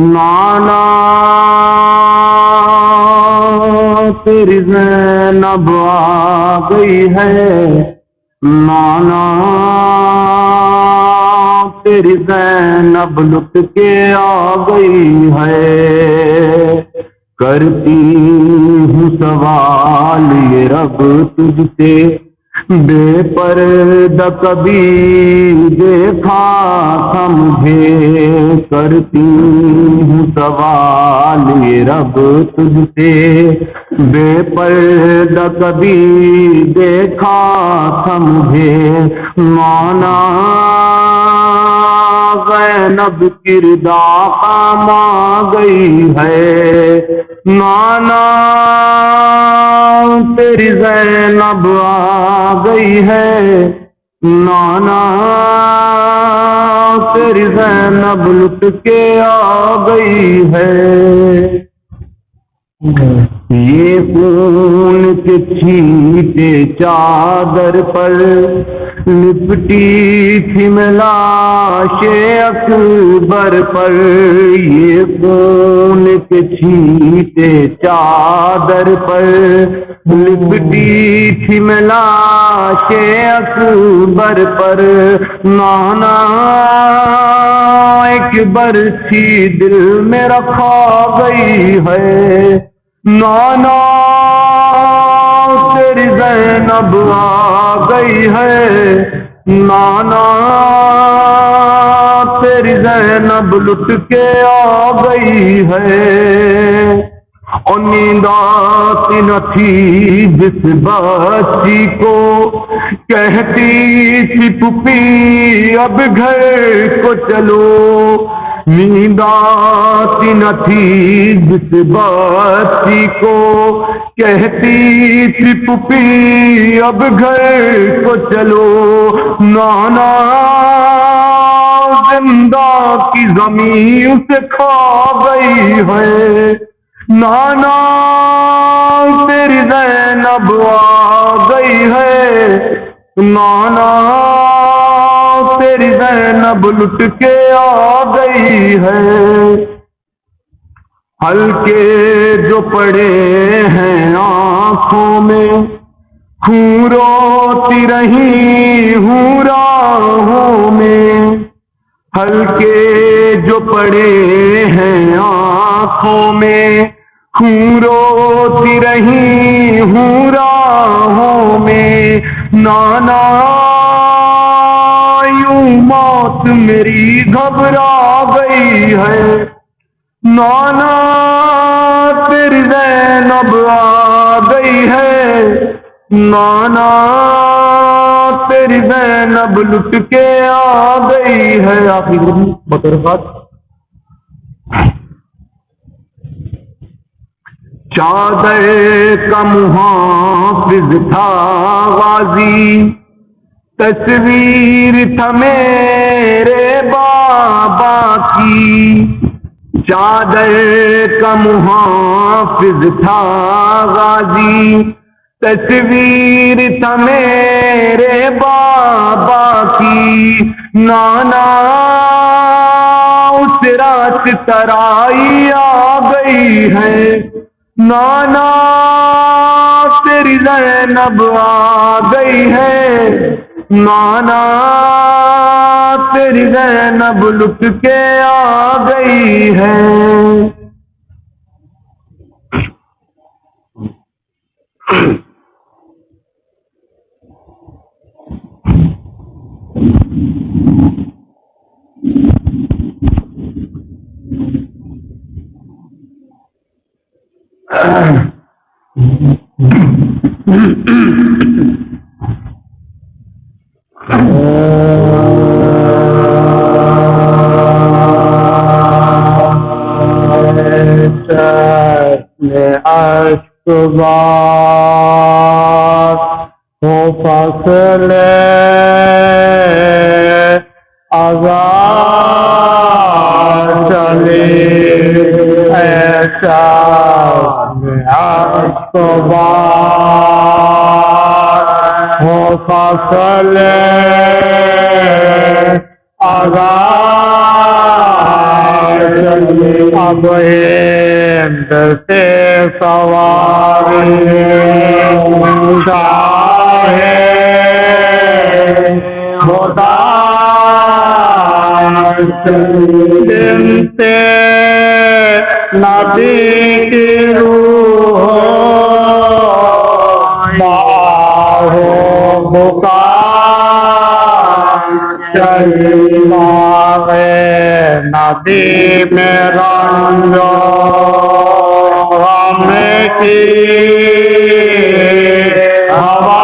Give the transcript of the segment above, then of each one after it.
نانا تیری زینب آ گئی ہے، نانا تیری زینب لٹ کے آ گئی ہے، کرتی ہوں سوال یہ رب تجھ سے، بے پردہ کبھی دیکھا تھا مجھے، کرتی ہوں سوال یہ رب تجھ سے، بے پردہ کبھی دیکھا تھا مجھے، مانا زینب کردہ کام آ گئی ہے، نانا تیری زینب آ گئی ہے، نانا تیری زینب لٹ کے آ گئی ہے، یہ خون کے چھینٹے چادر پر لپٹی تھی میں لاش اکبر پر، یہ خون کے چھینٹے چادر پر لپٹی تھی میں لاش اکبر پر، نانا ایک برچھی دل میں رکھا گئی ہے، نانا تیری زینب آ گئی ہے، نانا تیری زینب لٹ کے آ گئی ہے، اور نیند آتی نہ تھی جس بچی کو، کہتی تھی پھوپھی اب گھر کو چلو، نیند آتی نہ تھی جس بچی کو، کہتی تھی پھوپھی اب گھر کو چلو، نانا زندہ کی زمین اسے کھا گئی ہے، نانا تیری زینب آ گئی ہے، نانا تیری زینب لٹ کے آ گئی ہے، ہلکے جو پڑے ہیں آنکھوں میں خون روتی رہی ہوں راہوں میں، ہلکے جو پڑے ہیں آنکھوں میں خون روتی رہی ہوں راہوں میں، نانا یوں موت میری گھبرا گئی ہے، نانا تیری زینب آ گئی ہے، نانا تیری زینب لٹ کے آ گئی ہے، آخری بطور بات چادر کا محافظ تھا غازی، تصویر تھا میرے بابا کی، چادر کا محافظ تھا غازی، تصویر تھا میرے بابا کی، نانا اس رات ترائی آ گئی ہے، نانا تیری زینب آ گئی ہے، نانا تیری زینب لٹ کے آ گئی ہے، اشک بار ہو فصل آزاد چلے ایسا اشک بار ہو فصل آزاد اب ہند سے سواری شاہ خدا بنت نبی کی روح باہو بکار چلاغ نبی میں رنج غم کی ہوا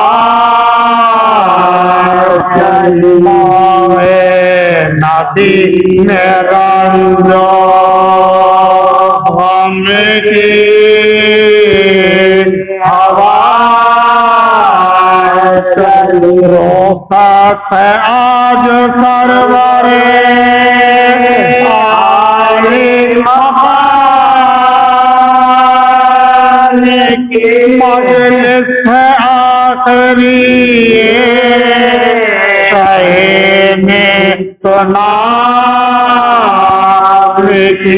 چلاغ نبی میں رنج غم کی ہوا روخت ہے آج سرور آئی مقام کی مجلس ہے آخری شہین تو نام کی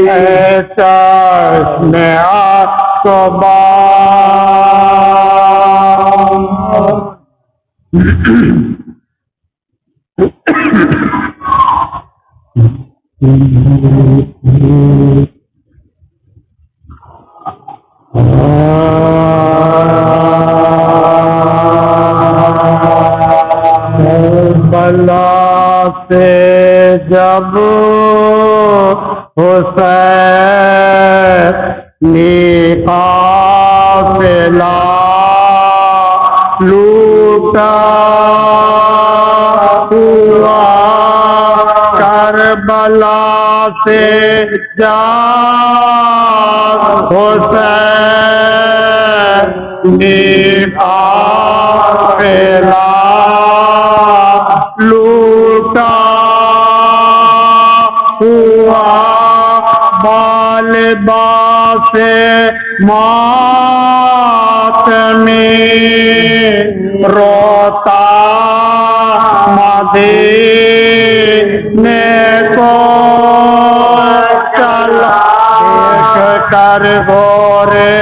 ہے چشم آسمان بلا سے جب حسین قافلہ لوٹا ہوا کربلا سے جب حسین قافلہ لوٹا ہوا بالباس ماتمی روتا مدینے کو چلا دیکھ کر گورے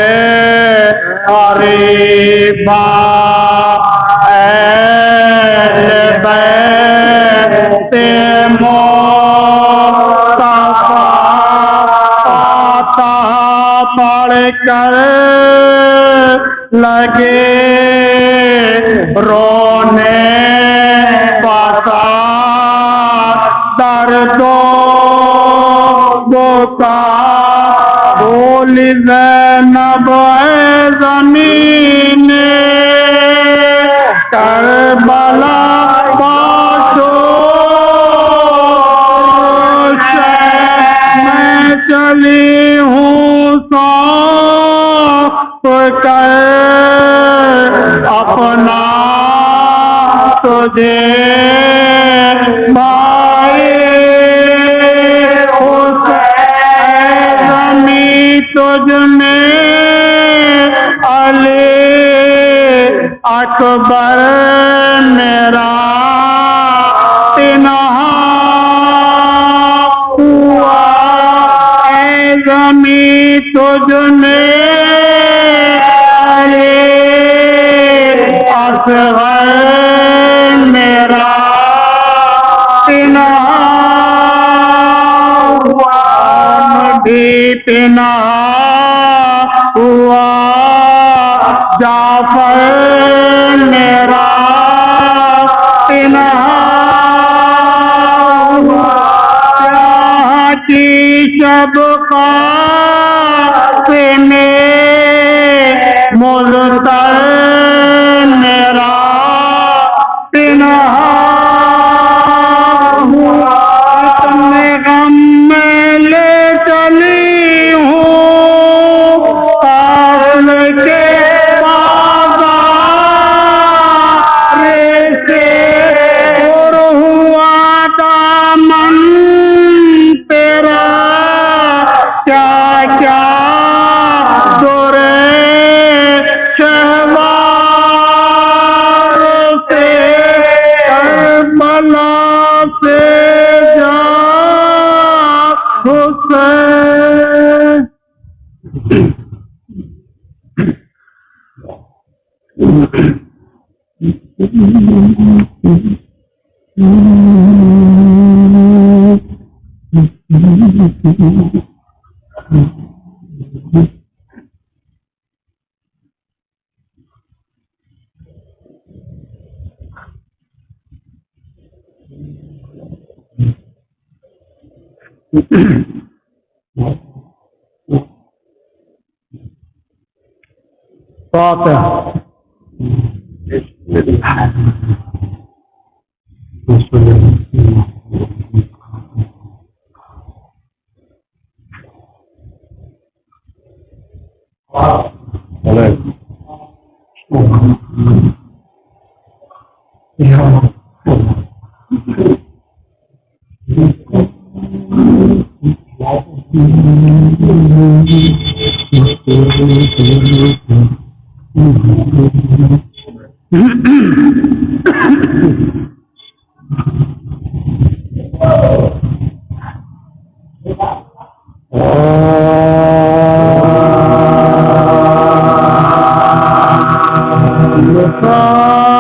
قریبا اہل بیت مصطفیٰ فاتحہ پڑھ کر لگے رونے پاسا درد و بکا بولی زینب اے زمین کربلا پاشوش میں چلی ہوں سونپ کر اپنا تجھے بھائی حسین زمیں تجھ میں علی اکبر میرا تنہا ہوا اے زمیں تجھ میں علی اصغر میرا تنہا ہوا بھی تنہا ہوا جعفر میرا تنہا ہوا جہاں کی شب قاسم ملتر میرا تنہا ہوا اتنے غم میں لے چلی ہوں قابل کے بازار سے اور ہوا دامن تیرا کیا کیا دورے شہوار حسین فاتح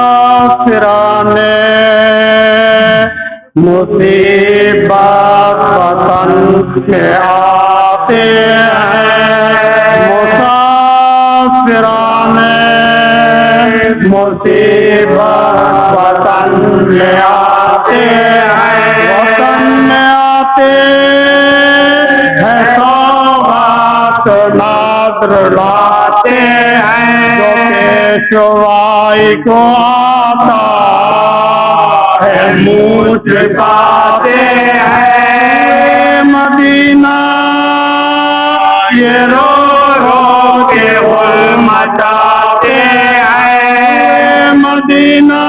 مسافران مصیبت وطن سے آتے ہیں مسافران مصیبت وطن سے آتے ہیں وطن میں آتے ہیں سوغات نادر لاتے ہیں جو پیشوائی کو آتا ہے مجھ پاتے ہیں مدینہ یہ رو رو کے غل مچاتے ہیں مدینہ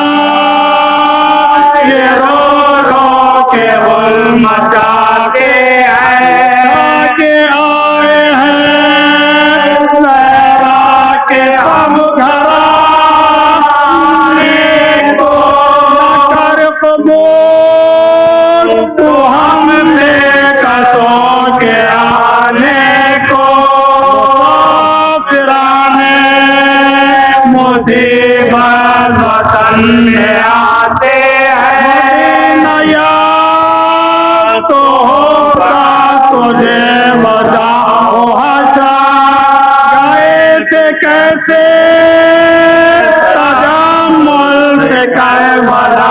یہ رو رو کے غل مچاتے ہیں کہ آئے ہیں لہرا کے ہم گھرانے کو بول تو ہم سے کسوں کے آنے کو مسافرانے مصیبت وطن میں آتے ہیں نیا تو ہوگا تجھے بجاؤ حشا گئے تھے کیسے تجمل سے کربلا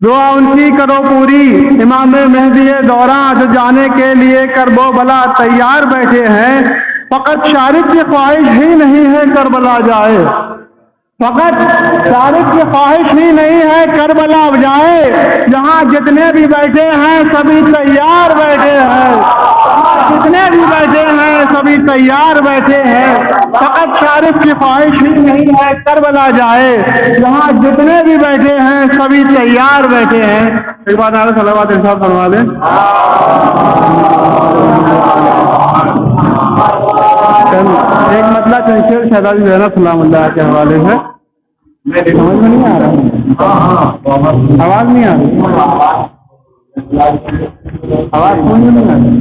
دعا ان کی کرو پوری، امام مہدی دوراں جو جانے کے لیے کربو بلا تیار بیٹھے ہیں، فقط شارق کی خواہش ہی نہیں ہے کربلا جائے، فقط شارق کی خواہش ہی نہیں ہے کربلا جائے، جہاں جتنے بھی بیٹھے ہیں سبھی تیار بیٹھے ہیں، جتنے بھی بیٹھے ہیں سبھی تیار بیٹھے ہیں، فقط شارق کی خواہش ہی نہیں ہے کربلا جائے، جہاں جتنے بھی بیٹھے ہیں سبھی تیار بیٹھے ہیں۔ ایک بار نعرہ صلوات ارشاد فرما دیں۔ ایک مطلب شمشیر شہزادی زینب سلام اللہ کے حوالے سے سمجھ میں نہیں آ رہا، آواز نہیں آ رہی، آواز سمجھ میں نہیں آ رہی۔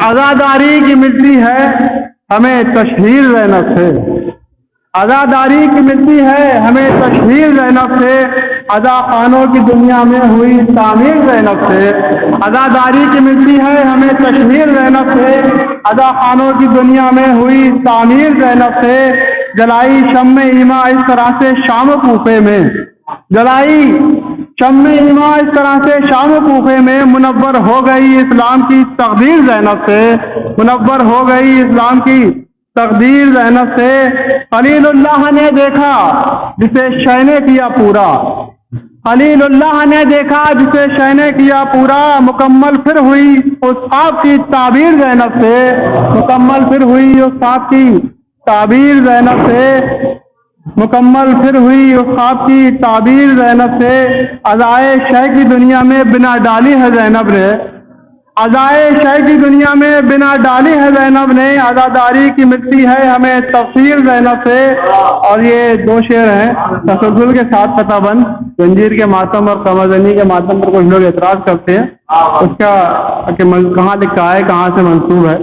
عزاداری کی ملتی ہے ہمیں تشہیر زینب سے، عزاداری کی ملتی ہے ہمیں تشہیر زینب سے، عزا خانوں کی دنیا میں ہوئی تعمیر زینب سے، عزاداری کی ملتی ہے ہمیں تشہیر زینب سے، عزا خانوں کی دنیا میں ہوئی تعمیر زینب سے، جلائی شمع ایما اس طرح سے شام و کوفے میں، جلائی شمع ایما اس طرح سے شام و کوفے میں، منور ہو گئی اسلام کی تقدیر زینب سے، منور ہو گئی اسلام کی تقدیر زینب سے، خلیل اللہ نے دیکھا جسے شہ نے کیا پورا، خلیل اللہ نے دیکھا جسے شہ نے کیا پورا، مکمل پھر ہوئی اس خواب کی تعبیر زینب سے، مکمل پھر ہوئی اس خواب کی تعبیر زینب سے، مکمل پھر ہوئی اس خواب کی تعبیر زینب سے، عزائے شہ کی دنیا میں بنا ڈالی ہے زینب نے، عزائے شہ کی دنیا میں بنا ڈالی ہے زینب نے، عزاداری کی ملتی ہے ہمیں تفسیر زینب سے۔ اور یہ دو شعر ہیں تسلسل کے ساتھ فتح بند، زنجیر کے ماتم اور قمرزنی کے ماتم پر کچھ لوگ اعتراض کرتے ہیں، اس کا کہ کہاں لکھا ہے، کہاں سے منسوب ہے،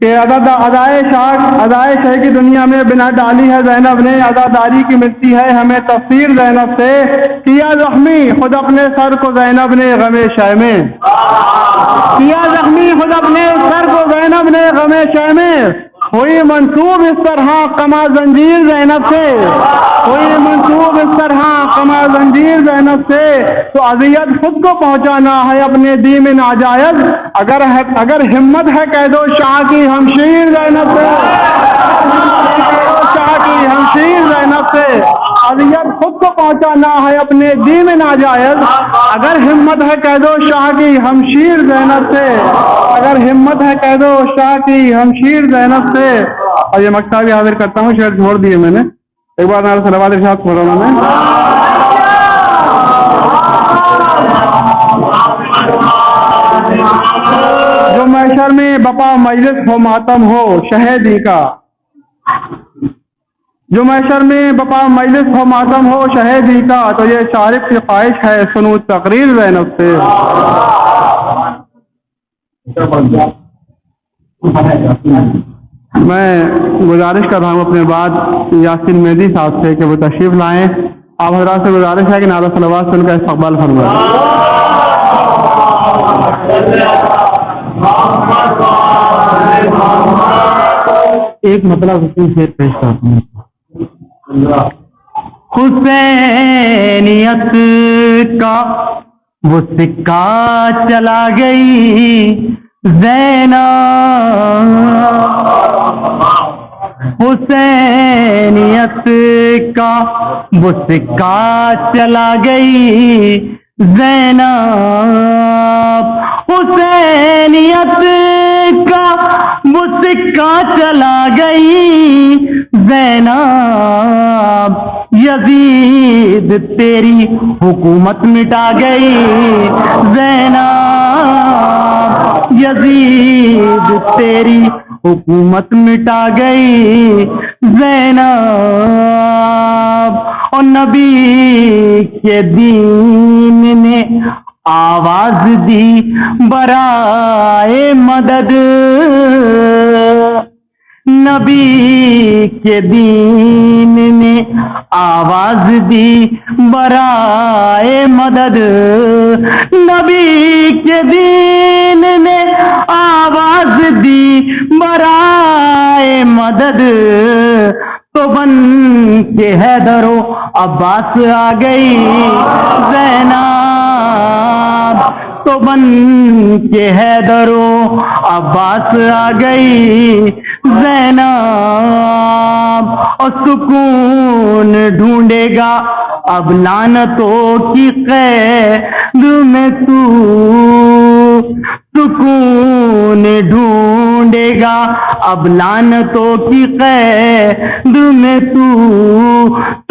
کہ عزائے شہ کی دنیا میں بنا ڈالی ہے زینب نے، عزاداری کی ملتی ہے ہمیں تفسیر زینب سے، کیا زخمی خود اپنے سر کو زینب نے غم شہ میں، کیا زخمی خود اپنے سر کو زینب نے غم شہ میں، ہوئی منسوب اس طرح کما زنجیر زینب سے، ہوئی منسوب اس طرح کما زنجیر زینب سے، تو اذیت خود کو پہنچانا ہے اپنے دی میں ناجائز، اگر ہمت ہے کہہ دو شاہ کی ہمشیر زینب سے، شاہ کی ہمشیر زینب سے، اذیت خود کو پہنچانا ہے اپنے دی میں ناجائز، اگر ہمت ہے کہہ دو شاہ کی ہمشیر زینب سے، اگر ہمت ہے کہہ دو شاہ کی ہمشیر زینب سے۔ اور یہ مقطع بھی حاضر کرتا ہوں، شعر چھوڑ دیے میں نے، ایک بار نعرہ صلوات ارشاد فرمانا میں۔ جو محشر میں بپا مجلس ہو ماتم ہو شہیدی کا، جو محشر میں بپا مجلس ہو ماتم ہو شہیدی کا، تو یہ شارق کی خواہش ہے سنو تقریر زینب سے۔ میں گزارش کر رہا ہوں اپنے بعد یاسین مہدی صاحب سے کہ وہ تشریف لائیں، آپ حضرات سے گزارش ہے کہ نعرہ صلوات سے ان کا استقبال فرمائیں۔ ایک مطلب شعر پیش کرتا ہوں۔ حسینیت کا وہ سکہ چلا گئی زینب، حسینیت کا وہ سکہ چلا گئی زینب، حسینیت کا وہ سکہ چلا گئی زینب، یزید تیری حکومت مٹا گئی زینب، یزید تیری حکومت مٹا گئی زینب، اور نبی کے دین نے آواز دی برائے مدد، نبی کے دین نے آواز دی برائے مدد، نبی کے دین نے آواز دی برائے مدد، تو تو بن کے حیدر و عباس آ گئی زینب، تو بن کے حیدر و عباس آ گئی زینب، اور سکون ڈھونڈے گا اب لعنتوں کی قید میں تو، سکون ڈھونڈے گا اب لعنتوں کی قید میں تو،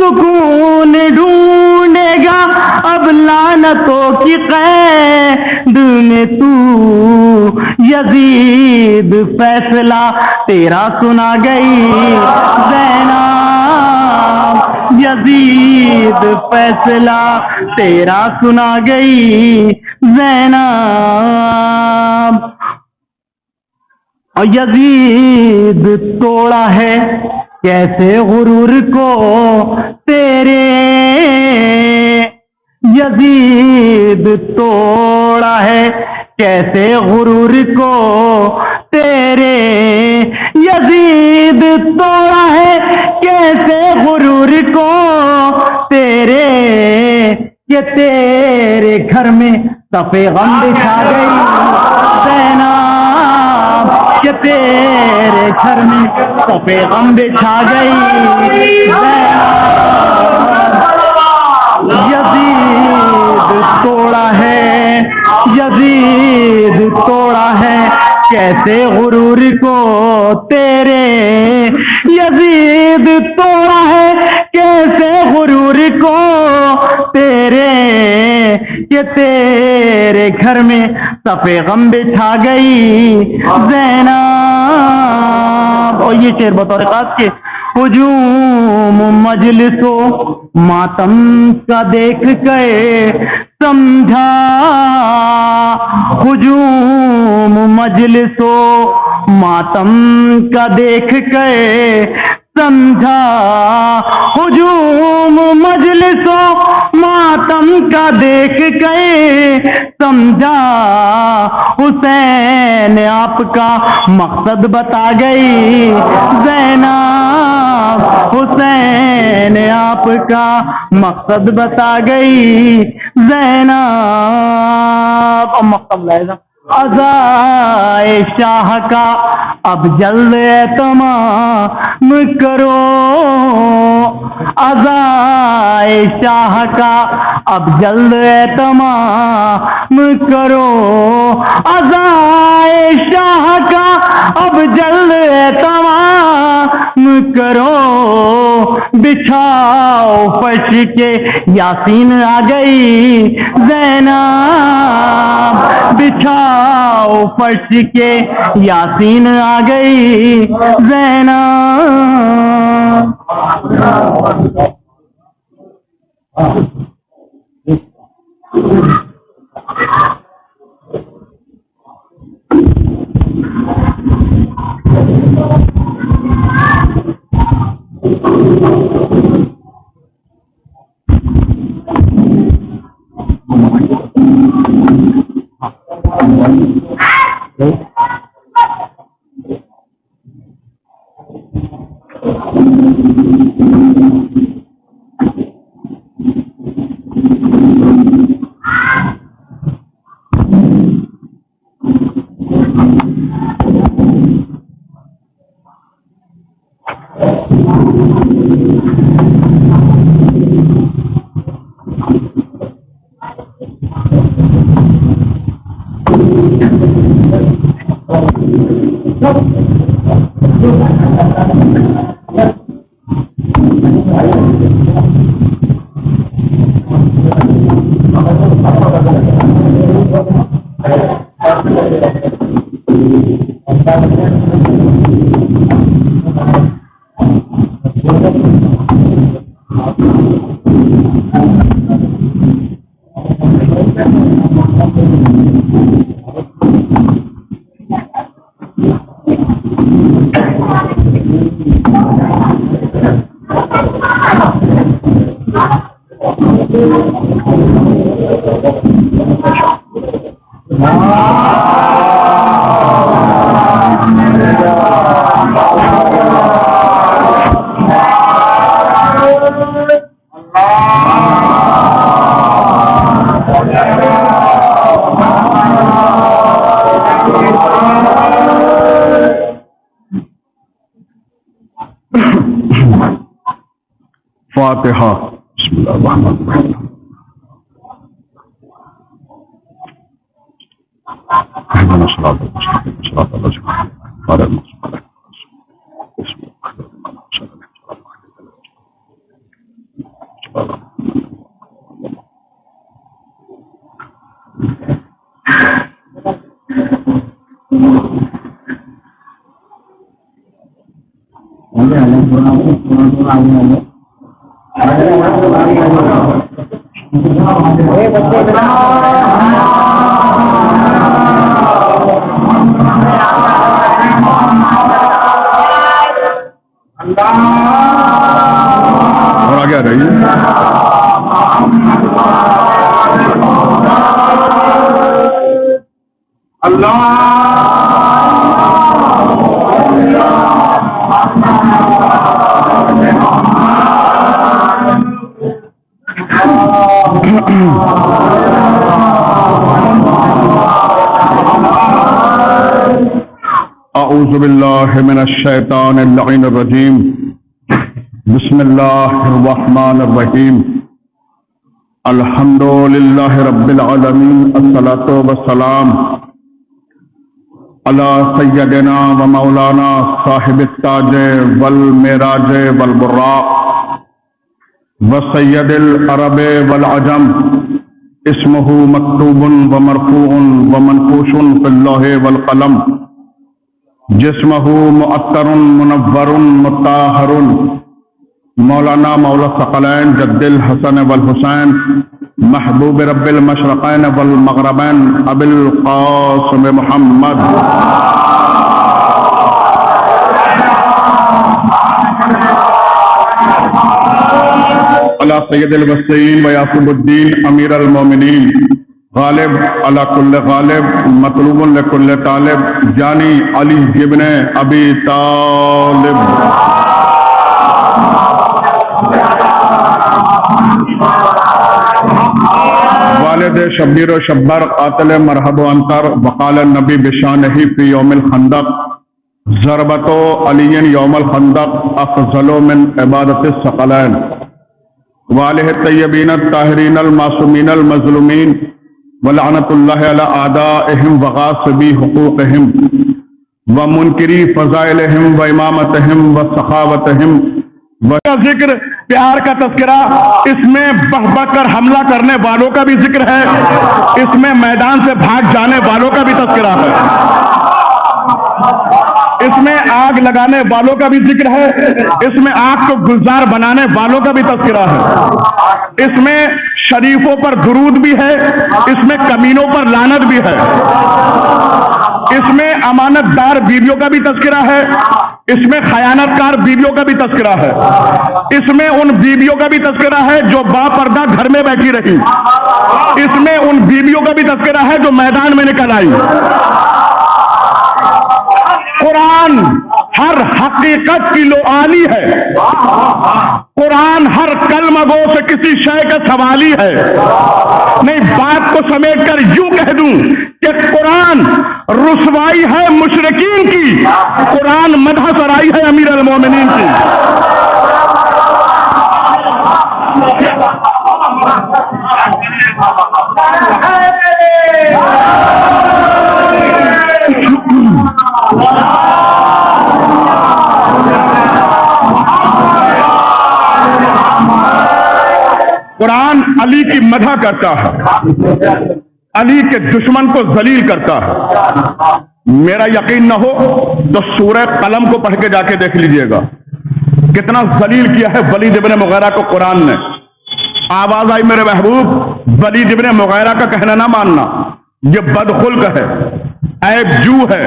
سکون ڈھونڈے گا اب لعنتوں کی قید میں تو، یزید فیصلہ تیرا سنا گئی زینب، یزید فیصلہ تیرا سنا گئی زینب، اور یزید توڑا ہے کیسے غرور کو تیرے، یزید توڑا ہے کیسے غرور کو تیرے، یزید توڑا ہے کیسے غرور کو تیرے، کہ تیرے گھر میں صفِ غم بچھا گئی زینب، کہ تیرے گھر میں صفِ غم بچھا گئی زینب، یزید توڑا ہے، یزید توڑا ہے کیسے غرور کو تیرے، یزید توڑا ہے کیسے غرور کو تیرے، کہ تیرے گھر میں صفِ غم بچھا گئی زینب، اور یہ شعر بطور خاص کے ہجوم مجلس و ماتم کا دیکھ کے سمجھا، ہجوم مجلس و ماتم کا دیکھ کے سمجھا، ہجوم مجلس و ماتم کا دیکھ کے سمجھا، حسین آپ کا مقصد بتا گئی زینب، حسین آپ کا مقصد بتا گئی زینب، اور مقصد لائے عزائے شاہ کا اب جلد اہتمام کرو، عزائے شاہ کا اب جلد اہتمام کرو، عزائے شاہ کا اب جلد اہتمام کرو، بچھاؤ فرش کے یاسین آ گئی زینب، بچھاؤ فرش کے یاسین آ گئی زینب، الفاتحہ. بسم اللہ الرحمن الرحیم. اهدنا الصراط المستقيم صراط الذين أنعمت عليهم غير اور آگے آ رہی اعوذ باللہ من الشیطان اللعین الرجیم. بسم اللہ الرحمن الرحیم. الحمد للہ رب العالمین. الصلاۃ والسلام علی سیدنا و مولانا صاحب التاج والمعراج والبراق وسید العرب والعجم. اسمہ مکتوب ومرفوع ومنقوش فی اللوح والقلم. جسمہ معطر منور مطہر. مولانا مولا الثقلین جد الحسن والحسین محبوب رب المشرقین والمغربین ابی القاسم محمد علی سید الوسیین و یعقوب الدین امیر المومنین. غالب علی کل غالب مطلوب لکل طالب جانی علی ابن ابی طالب. والد شبیر و شبر قاتل مرحب و انتر. وقال النبی بشانہ فی یوم الخندق ضربت علی یوم الخندق افضل من عبادت الثقلین. والہ الطیبین الطاہرین المعصومین المظلومین ولعنت اللہ علی اعدائہم وغاصبی حقوقہم ومنکری فضائلہم وامامتہم وسخاوتہم. ذکر پیار کا تذکرہ، اس میں بہ بہ کر حملہ کرنے والوں کا بھی ذکر ہے، اس میں میدان سے بھاگ جانے والوں کا بھی تذکرہ ہے، اس میں آگ لگانے والوں کا بھی ذکر ہے، اس میں آگ کو گلزار بنانے والوں کا بھی تذکرہ ہے، اس میں شریفوں پر درود بھی ہے، اس میں کمینوں پر لعنت بھی ہے، اس میں امانت دار بیویوں کا بھی تذکرہ ہے، اس میں خیانت کار بیویوں کا بھی تذکرہ ہے، اس میں ان بیویوں کا بھی تذکرہ ہے جو با پردہ گھر میں بیٹھی رہی، اس میں ان بیویوں کا بھی تذکرہ ہے جو میدان میں نکل آئی. قرآن ہر حقیقت کی لعانی ہے، قرآن ہر کلمہ گو سے کسی شے کا سوالی ہے. نہیں، بات کو سمیٹ کر یوں کہہ دوں کہ قرآن رسوائی ہے مشرکین کی، قرآن مدح سرائی ہے امیر المومنین کی. قرآن علی کی مدح کرتا ہے، علی کے دشمن کو ذلیل کرتا ہے. میرا یقین نہ ہو تو سورہ قلم کو پڑھ کے جا کے دیکھ لیجئے گا کتنا ذلیل کیا ہے ولید ابن مغیرہ کو قرآن نے. آواز آئی میرے محبوب، ولید ابن مغیرہ کا کہنا نہ ماننا، یہ بدخلق ہے، عیب جو ہے،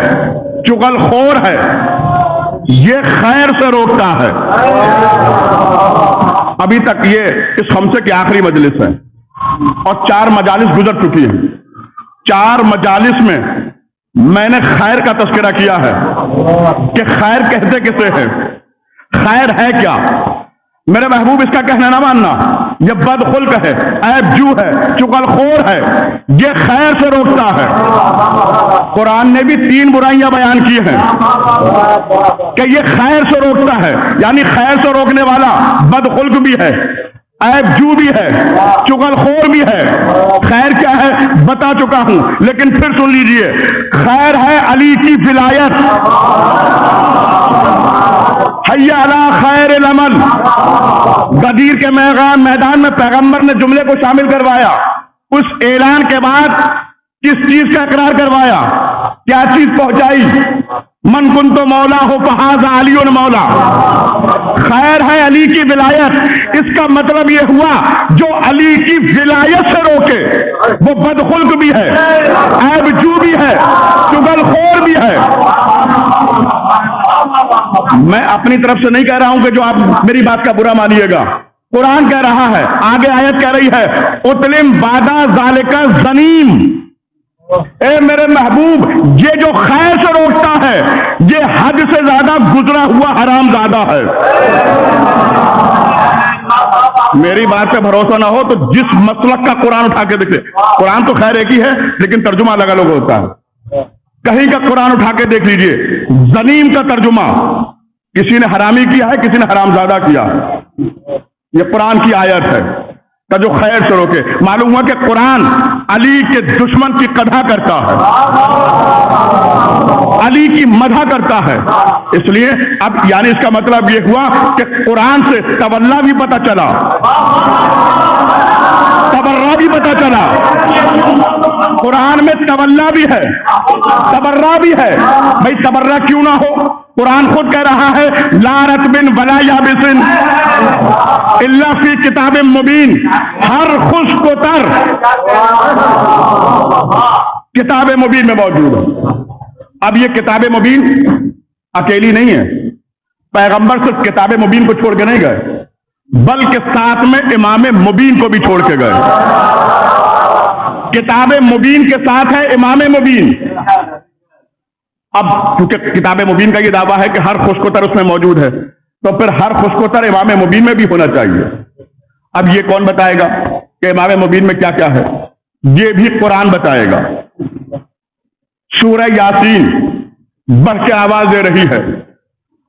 چغل خور ہے، یہ خیر سے روکتا ہے. ابھی تک یہ اس خمسے کی آخری مجلس ہے اور 4 مجالس گزر چکی ہیں. 4 مجالس میں میں نے خیر کا تذکرہ کیا ہے کہ خیر کہتے کسے ہیں، خیر ہے کیا. میرے محبوب اس کا کہنا نہ ماننا، یہ بدخلق ہے، عیب جو ہے، چغل خور ہے، یہ خیر سے روکتا ہے. قرآن نے بھی 3 برائیاں بیان کی ہیں کہ یہ خیر سے روکتا ہے، یعنی خیر سے روکنے والا بدخلق بھی ہے، عیب جو بھی ہے، چغل خور بھی ہے۔ خیر کیا ہے بتا چکا ہوں، لیکن پھر سن لیجئے، خیر ہے علی کی ولایت، حی علی خیر العمل۔ غدیر کے میدان میں پیغمبر نے جملے کو شامل کروایا، اس اعلان کے بعد کس چیز کا اقرار کروایا، کیا چیز پہنچائی؟ من کنت مولا ہو فہذا علی مولا، خیر ہے علی کی ولایت۔ اس کا مطلب یہ ہوا جو علی کی ولایت سے روکے وہ بدخلق بھی ہے، عیب جو بھی ہے، چغل خور بھی ہے۔ میں اپنی طرف سے نہیں کہہ رہا ہوں کہ جو آپ میری بات کا برا مانیے گا، قرآن کہہ رہا ہے، آگے آیت کہہ رہی ہے اتلم بعد ذالک زنیم۔ اے میرے محبوب، یہ جو خیر سے روکتا ہے یہ حد سے زیادہ گزرا ہوا حرام زادہ ہے۔ میری بات پہ بھروسہ نہ ہو تو جس مسلک کا قرآن اٹھا کے دیکھے، قرآن تو خیر ایک ہی ہے لیکن ترجمہ الگ الگ ہوتا ہے۔ کہیں کا قرآن اٹھا کے دیکھ لیجئے، زنیم کا ترجمہ کسی نے حرامی کیا ہے، کسی نے حرام زادہ کیا ہے۔ یہ قرآن کی آیت ہے کہ جو خیر سے روکے۔ معلوم ہوا کہ قرآن علی کے دشمن کی قدح کرتا ہے، علی کی مدح کرتا ہے۔ اس لیے اب یعنی اس کا مطلب یہ ہوا کہ قرآن سے تولا بھی پتہ چلا، تبرہ بھی پتہ چلا۔ قرآن میں تولا بھی ہے، تبرہ بھی ہے۔ بھائی تبرہ کیوں نہ ہو؟ قرآن خود کہہ رہا ہے لا رطب ولا یابس الا فی کتاب مبین، ہر خشک و تر کتاب مبین میں موجود ہے۔ اب یہ کتاب مبین اکیلی نہیں ہے، پیغمبر صرف کتاب مبین کو چھوڑ کے نہیں گئے بلکہ ساتھ میں امام مبین کو بھی چھوڑ کے گئے۔ کتاب مبین کے ساتھ ہے امام مبین۔ اب چونکہ کتاب مبین کا یہ دعویٰ ہے کہ ہر خشک و تر اس میں موجود ہے، تو پھر ہر خشک و تر امام مبین میں بھی ہونا چاہیے۔ اب یہ کون بتائے گا کہ امام مبین میں کیا کیا ہے؟ یہ بھی قرآن بتائے گا۔ سورہ یاسین بڑھ کے آواز دے رہی ہے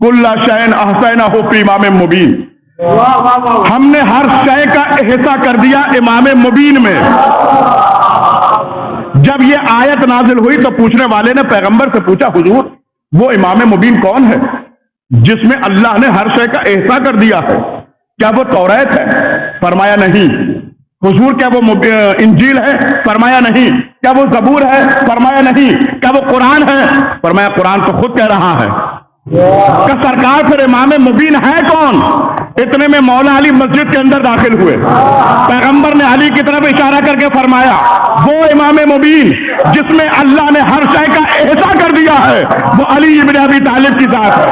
کل شیء احصیناہ فی امام مبین، ہم نے ہر شے کا احاطہ کر دیا امام مبین میں۔ جب یہ آیت نازل ہوئی تو پوچھنے والے نے پیغمبر سے پوچھا حضور وہ امام مبین کون ہے جس میں اللہ نے ہر شے کا احاطہ کر دیا ہے؟ کیا وہ توریت ہے؟ فرمایا نہیں۔ حضور کیا وہ انجیل ہے؟ فرمایا نہیں۔ کیا وہ زبور ہے؟ فرمایا نہیں۔ کیا وہ قرآن ہے؟ فرمایا قرآن تو خود کہہ رہا ہے کہ سرکار پھر امام مبین ہے کون؟ اتنے میں مولا علی مسجد کے اندر داخل ہوئے، پیغمبر نے علی کی طرف اشارہ کر کے فرمایا وہ امام مبین جس میں اللہ نے ہر شے کا احاطہ کر دیا ہے وہ علی ابن ابی طالب کی ذات ہے۔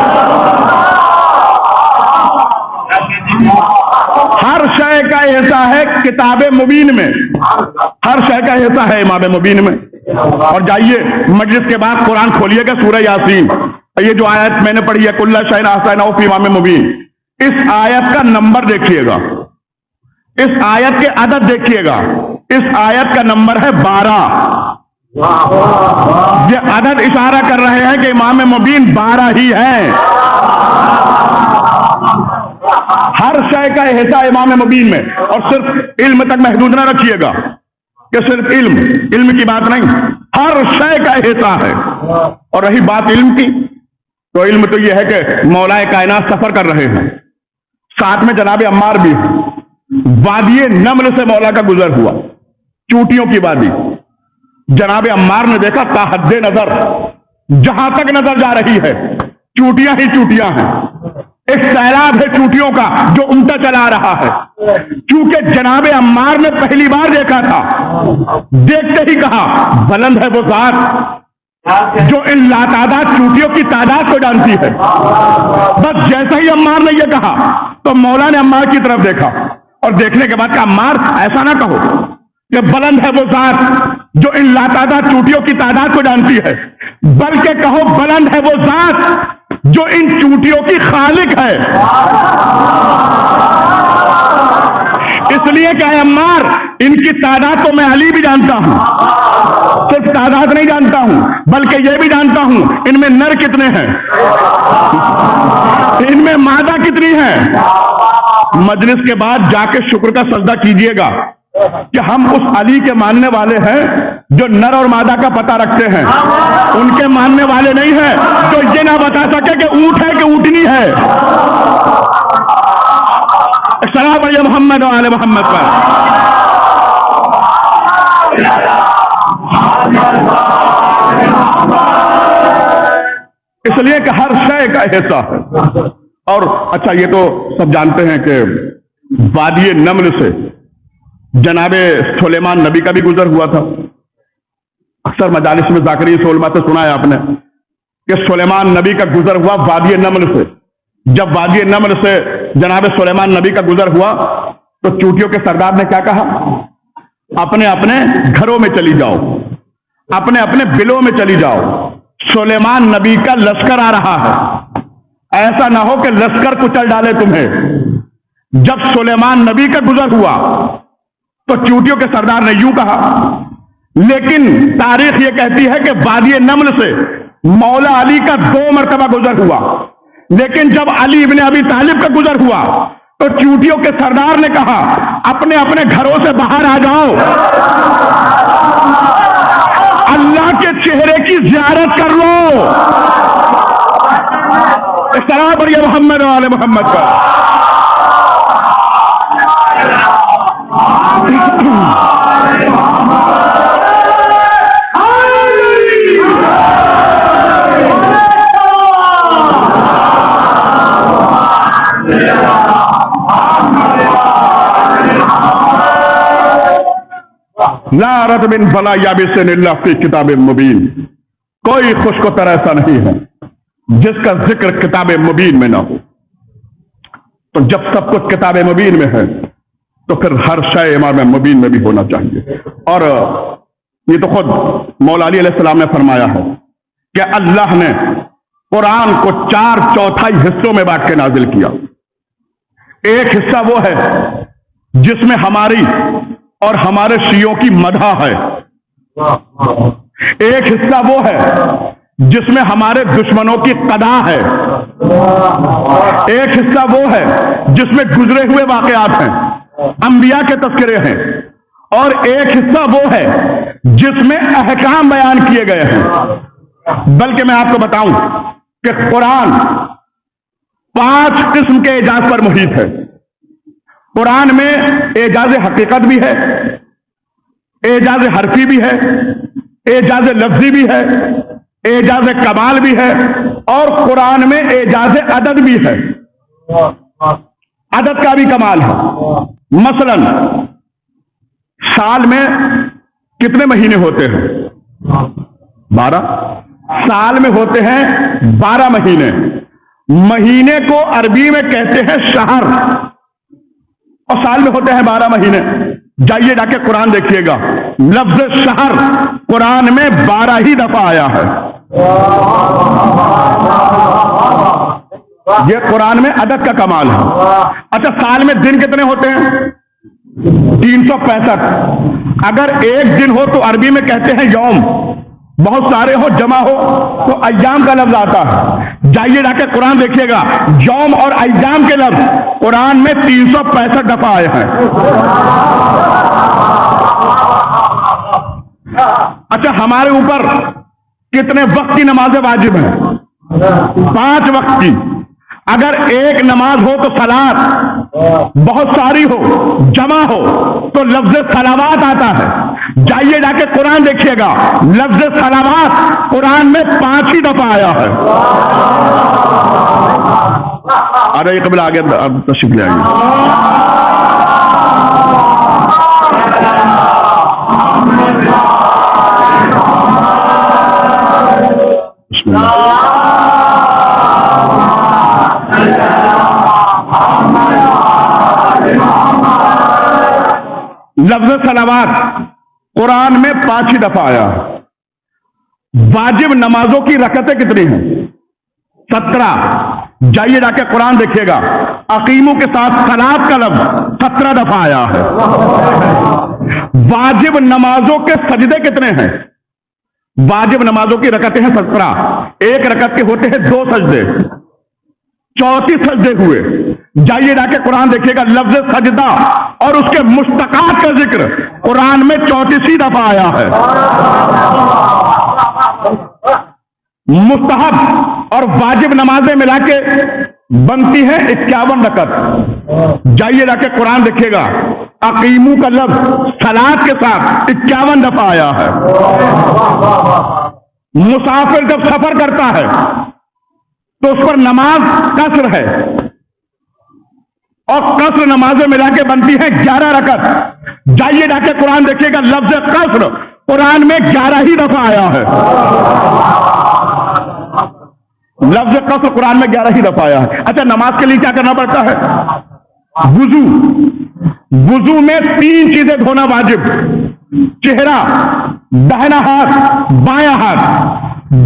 ہر شے کا احاطہ ہے کتاب مبین میں، ہر شے کا احاطہ ہے امام مبین میں۔ اور جائیے مجلس کے بعد قرآن کھولیے گا سورہ یاسین، یہ جو آیت میں نے پڑھی ہے کل شیء احصیناہ فی امام مبین، اس آیت کا نمبر دیکھیے گا، اس آیت کے عدد دیکھیے گا، اس آیت کا نمبر ہے 12۔ یہ عدد اشارہ کر رہے ہیں کہ امام مبین 12 ہی ہیں۔ ہر شے کا احاطہ امام مبین میں، اور صرف علم تک محدود نہ رکھیے گا کہ صرف علم کی بات نہیں، ہر شے کا احاطہ ہے۔ اور رہی بات علم کی تو علم تو یہ ہے کہ مولا کائنات سفر کر رہے ہیں، ساتھ میں جناب عمار بھی وادی نمل سے مولا کا گزر ہوا، چوٹیوں کی وادی۔ جناب عمار نے دیکھا تا حد نظر جہاں تک نظر جا رہی ہے چوٹیاں ہی چوٹیاں ہیں، ایک سیلاب ہے چوٹیوں کا جو امٹا چلا رہا ہے۔ کیونکہ جناب عمار نے پہلی بار دیکھا تھا، دیکھتے ہی کہا بلند ہے وہ ذات جو ان لاتعداد چوٹیوں کی تعداد کو جانتی ہے۔ بس جیسے ہی عمار نے یہ کہا تو مولا نے عمار کی طرف دیکھا اور دیکھنے کے بعد کہا عمار ایسا نہ کہو کہ بلند ہے وہ ذات جو ان لاتعداد چوٹیوں کی تعداد کو جانتی ہے، بلکہ کہو بلند ہے وہ ذات جو ان چوٹیوں کی خالق ہے۔ اس لیے کہ اے عمار ان کی تعداد تو میں علی بھی جانتا ہوں، صرف تعداد نہیں جانتا ہوں بلکہ یہ بھی جانتا ہوں ان میں نر کتنے ہیں، ان میں مادہ کتنی ہے، مجلس کے بعد جا کے شکر کا سجدہ کیجئے گا کہ ہم اس علی کے ماننے والے ہیں جو نر اور مادہ کا پتہ رکھتے ہیں، ان کے ماننے والے نہیں ہیں جو یہ نہ بتا سکے کہ اونٹ ہے کہ اونٹنی ہے۔ سلام علی محمد و آل محمد پر۔ اس لیے کہ ہر شے کا حصہ ہے۔ اور اچھا یہ تو سب جانتے ہیں کہ وادی نمل سے جناب سلیمان نبی کا بھی گزر ہوا تھا۔ اکثر مجالس میں ذاکری سولما سے سنا ہے آپ نے کہ سلیمان نبی کا گزر ہوا وادی نمل سے۔ جب وادی نمل سے جناب سلیمان نبی کا گزر ہوا تو چونٹیوں کے سردار نے کیا کہا؟ اپنے اپنے گھروں میں چلی جاؤ، اپنے اپنے بلوں میں چلی جاؤ، سلیمان نبی کا لشکر آ رہا ہے، ایسا نہ ہو کہ لشکر کچل ڈالے تمہیں۔ جب سلیمان نبی کا گزر ہوا تو چونٹیوں کے سردار نے یوں کہا، لیکن تاریخ یہ کہتی ہے کہ وادی نمل سے مولا علی کا 2 مرتبہ گزر ہوا، لیکن جب علی ابن ابی طالب کا گزر ہوا تو چونٹیوں کے سردار نے کہا اپنے اپنے گھروں سے باہر آ جاؤ، اللہ کے چہرے کی زیارت کر لو۔ سلام علی محمد و آل محمد کا۔ لا رطب ولا یابس الا فی کتاب مبین، کوئی خشک و تر ایسا نہیں ہے جس کا ذکر کتاب مبین میں نہ ہو۔ تو جب سب کچھ کتاب مبین میں ہے تو پھر ہر شے امام مبین میں بھی ہونا چاہیے۔ اور یہ تو خود مولا علی علیہ السلام نے فرمایا ہے کہ اللہ نے قرآن کو 4/4 حصوں میں بانٹ کے نازل کیا۔ ایک حصہ وہ ہے جس میں ہماری اور ہمارے شیعوں کی مدح ہے، ایک حصہ وہ ہے جس میں ہمارے دشمنوں کی قضا ہے، ایک حصہ وہ ہے جس میں گزرے ہوئے واقعات ہیں، انبیاء کے تذکرے ہیں، اور ایک حصہ وہ ہے جس میں احکام بیان کیے گئے ہیں۔ بلکہ میں آپ کو بتاؤں کہ قرآن 5 قسم کے اعجاز پر محیط ہے۔ قرآن میں اعجاز حقیقت بھی ہے، اعجاز حرفی بھی ہے، اعجاز لفظی بھی ہے، اعجاز کمال بھی ہے، اور قرآن میں اعجاز عدد بھی ہے، عدد کا بھی کمال ہے۔ مثلا سال میں کتنے مہینے ہوتے ہیں؟ 12۔ سال میں ہوتے ہیں 12 مہینے۔ مہینے کو عربی میں کہتے ہیں شہر، اور سال میں ہوتے ہیں 12 مہینے۔ جائیے جا کے قرآن دیکھیے گا، لفظ شہر قرآن میں 12 ہی دفعہ آیا ہے۔ یہ قرآن میں عدد کا کمال ہے۔ اچھا سال میں دن کتنے ہوتے ہیں؟ 365۔ اگر ایک دن ہو تو عربی میں کہتے ہیں یوم، بہت سارے ہو جمع ہو تو ایام کا لفظ آتا ہے۔ جائیے جا کے قرآن دیکھیے گا، یوم اور ایام کے لفظ قرآن میں 365 دفعہ آئے ہیں۔ اچھا ہمارے اوپر کتنے وقت کی نمازیں واجب ہیں؟ 5 وقت کی۔ اگر ایک نماز ہو تو صلاۃ، بہت ساری ہو جمع ہو تو لفظ صلوات آتا ہے۔ جائیے جا کے قرآن دیکھیے گا، لفظ صلوات قرآن میں 5 ہی دفعہ آیا ہے۔ ارے قبل آگے اب تشریف لے آئیے۔ بسم اللہ۔ لفظ صلوات قرآن میں 5 ہی دفعہ آیا ہے۔ واجب نمازوں کی رکعتیں کتنی ہیں؟ 17۔ جائیے جا کے قرآن دیکھیے گا، اقیموں کے ساتھ صلاۃ کا لفظ 17 دفعہ آیا ہے۔ واجب نمازوں کے سجدے کتنے ہیں؟ واجب نمازوں کی رکعتیں ہیں 17۔ ایک رکعت کے ہوتے ہیں 2 سجدے، 34 سجدے ہوئے۔ جائیے جا کے قرآن دیکھیے گا لفظ سجدہ اور اس کے مشتقات کا ذکر قرآن میں 34 دفعہ آیا ہے. مستحب اور واجب نمازیں ملا کے بنتی ہیں 51 رکعت. جائیے جا کے قرآن دیکھیے گا اقیمو کا لفظ صلاۃ کے ساتھ 51 دفعہ آیا ہے. مسافر جب سفر کرتا ہے تو اس پر نماز قصر ہے اور قصر نمازیں ملا کے بنتی ہیں 11 رکعت. جائیے جا کے قرآن دیکھیے گا لفظ قصر قرآن میں 11 ہی دفعہ آیا ہے. لفظ قصر قرآن میں 11 ہی دفعہ آیا ہے. اچھا نماز کے لیے کیا کرنا پڑتا ہے؟ وضو میں 3 چیزیں دھونا واجب. چہرہ، داہنا ہاتھ، بایاں ہاتھ.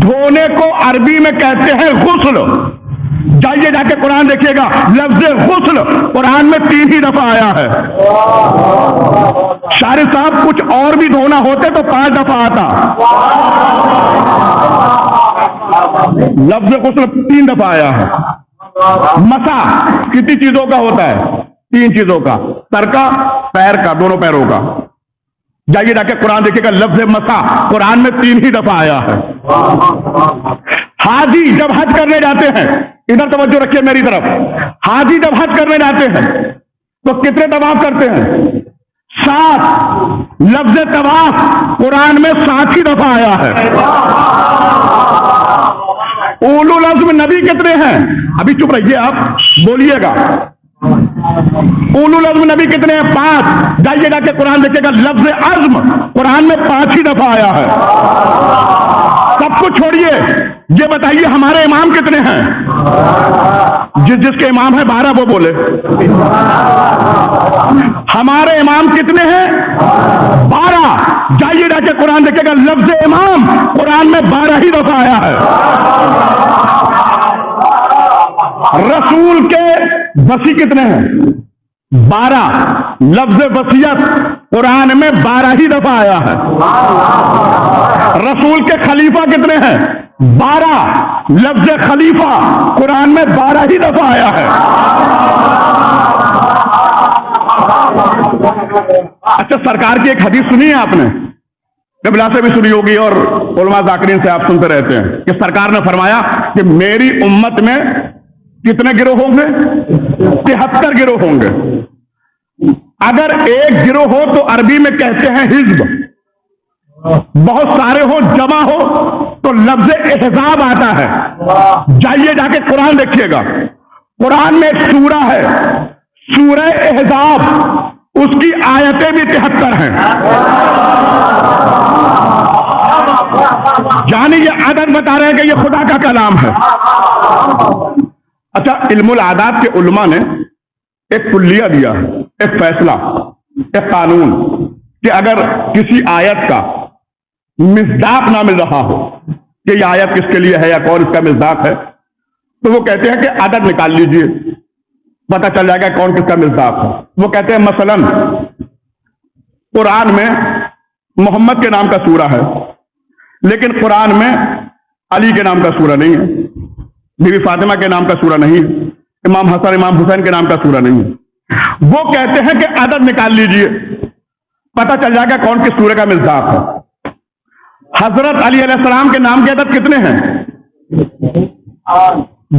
دھونے کو عربی میں کہتے ہیں غسل. جائیے جا کے قرآن دیکھیے گا لفظ غسل قرآن میں 3 ہی دفعہ آیا ہے. شارح صاحب کچھ اور بھی دھونا ہوتے تو 5 دفعہ آتا. لفظ غسل 3 دفعہ آیا ہے. مسا کتنی چیزوں کا ہوتا ہے؟ 3 چیزوں کا. سر کا، پیر کا، دونوں پیروں کا. جائیے جا کے قرآن دیکھیے گا لفظ مسا قرآن میں 3 ہی دفعہ آیا ہے. حاجی جب حج کرنے جاتے ہیں، ادھر توجہ رکھیے میری طرف، حاجی جب حج کرنے جاتے ہیں تو کتنے طواف کرتے ہیں؟ 7. لفظ طواف قرآن میں 7 ہی دفعہ آیا ہے. اولو العزم نبی کتنے ہیں؟ ابھی چپ رہیے آپ، بولیے گا. اولو العزم نبی کتنے ہیں؟ 5. جائیے جا کے قرآن دیکھیے گا لفظ عزم قرآن میں 5 ہی دفعہ آیا ہے. سب کچھ چھوڑیے، یہ بتائیے ہمارے امام کتنے ہیں؟ جس کے امام ہے 12 وہ بولے. ہمارے امام کتنے ہیں؟ 12. جائیے جا کے قرآن دیکھیے گا لفظ امام قرآن میں 12 ہی دفعہ آیا ہے. رسول کے وصی کتنے ہیں؟ 12. لفظ وصیت قرآن میں 12 ہی دفعہ آیا ہے. رسول کے خلیفہ کتنے ہیں؟ 12. لفظ خلیفہ قرآن میں 12 ہی دفعہ آیا ہے. اچھا سرکار کی ایک حدیث سنی ہے آپ نے؟ قبلہ سے بھی سنی ہوگی اور علماء ذاکرین سے آپ سنتے رہتے ہیں کہ سرکار نے فرمایا کہ میری امت میں کتنے گروہ ہوں گے؟ 73 گروہ ہوں گے. اگر ایک گروہ ہو تو عربی میں کہتے ہیں حزب. بہت سارے ہو، جمع ہو تو لفظ احزاب آتا ہے. جائیے جا کے قرآن دیکھیے گا قرآن میں ایک سورہ ہے سورہ احزاب، اس کی آیتیں بھی 73 ہیں. یعنی یہ عدد بتا رہے ہیں کہ یہ خدا کا کلام ہے. اچھا علم العادات کے علماء نے ایک کلیہ دیا، ایک فیصلہ، ایک قانون کہ اگر کسی آیت کا مصداق نہ مل رہا ہو کہ یہ آیت کس کے لیے ہے یا کون اس کا مصداق ہے تو وہ کہتے ہیں کہ عدد نکال لیجئے، پتہ چل جائے گا کون کس کا مصداق ہے. وہ کہتے ہیں مثلا قرآن میں محمد کے نام کا سورہ ہے لیکن قرآن میں علی کے نام کا سورہ نہیں ہے، بی بی فاطمہ کے نام کا سورہ نہیں ہے، امام حسن امام حسین کے نام کا سورہ نہیں ہے. وہ کہتے ہیں کہ عدد نکال لیجئے، پتہ چل جائے گا کون کس سورہ کا مصداق ہے. حضرت علی علیہ السلام کے نام کے عدد کتنے ہیں؟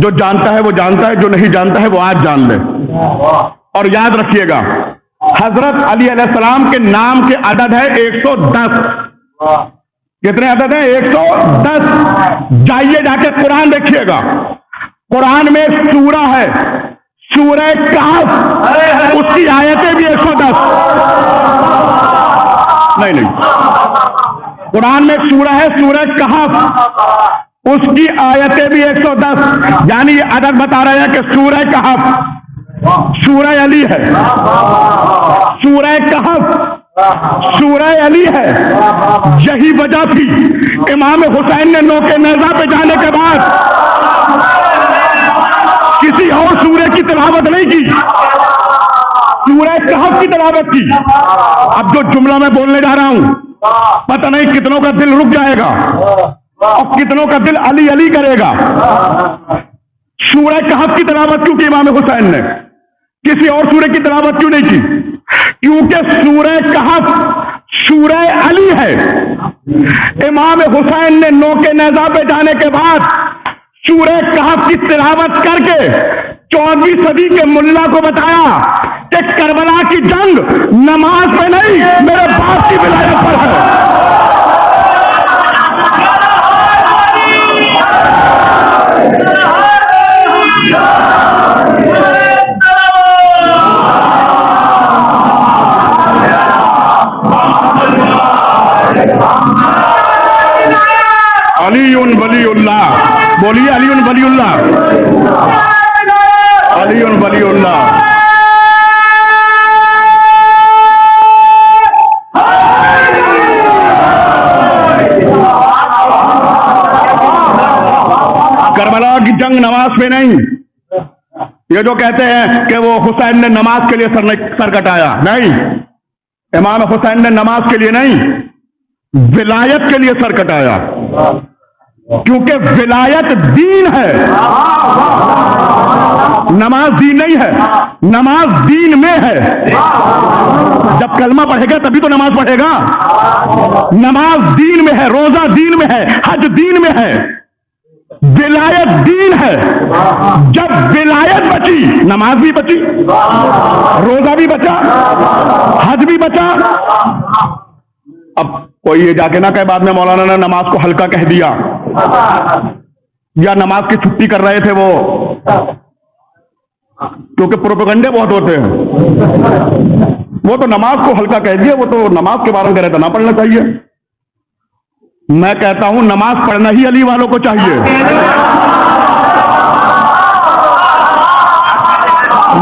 جو جانتا ہے وہ جانتا ہے، جو نہیں جانتا ہے وہ آج جان لے. اور یاد رکھیے گا حضرت علی علیہ السلام کے نام کے عدد ہے 110. کتنے عدد ہیں؟ 110. جائیے جا کے قرآن دیکھیے گا قرآن میں ایک سورہ ہے سورہ کہف، اس کی آیتیں بھی 110. نہیں قرآن میں ایک سورہ ہے سورہ کہف، اس کی آیتیں بھی 110. یعنی یہ عدد بتا رہے ہیں کہ سورہ کہف سورہ علی ہے، سورہ کہف سورہ علی ہے. یہی وجہ تھی امام حسین نے نوکے نیزہ پہ جانے کے بعد کسی اور سورہ کی تلاوت نہیں کی، سورہ کہف کی تلاوت کی. اب جو جملہ میں بولنے جا رہا ہوں پتہ نہیں کتنوں کا دل رک جائے گا اور کتنوں کا دل علی علی کرے گا. سورہ کہف کی تلاوت کیوں کی امام حسین نے؟ کسی اور سورہ کی تلاوت کیوں نہیں کی؟ کیونکہ سورہ کہف سورہ علی ہے. امام حسین نے نوک نیزہ پہ جانے کے بعد سورہ کہف کی تلاوت کر کے 14ویں صدی کے ملا کو بتایا کہ کربلا کی جنگ نماز پہ نہیں میرے باپ کی ولایت پر ہے. علی ولی اللہ بولیے، علی ولی اللہ، علی ولی اللہ. کربلا کی جنگ نماز پہ نہیں. یہ جو کہتے ہیں کہ وہ حسین نے نماز کے لیے سر کٹایا، نہیں، امام حسین نے نماز کے لیے نہیں ولایت کے لیے سر کٹایا، کیونکہ ولایت دین ہے، نماز دین نہیں ہے. نماز دین میں ہے. جب کلمہ پڑھے گا تبھی تو نماز پڑھے گا. نماز دین میں ہے، روزہ دین میں ہے، حج دین میں ہے، ولایت دین ہے. جب ولایت بچی نماز بھی بچی، روزہ بھی بچا، حج بھی بچا. اب کوئی یہ جا کے نہ کہے بعد میں مولانا نے نماز کو ہلکا کہہ دیا یا نماز کی چھٹی کر رہے تھے وہ، کیونکہ پروپیگنڈے بہت ہوتے ہیں. وہ تو نماز کو ہلکا کہہ دیا، وہ تو نماز کے بارے میں کہہ رہے تھے نہ پڑھنا چاہیے. میں کہتا ہوں نماز پڑھنا ہی علی والوں کو چاہیے.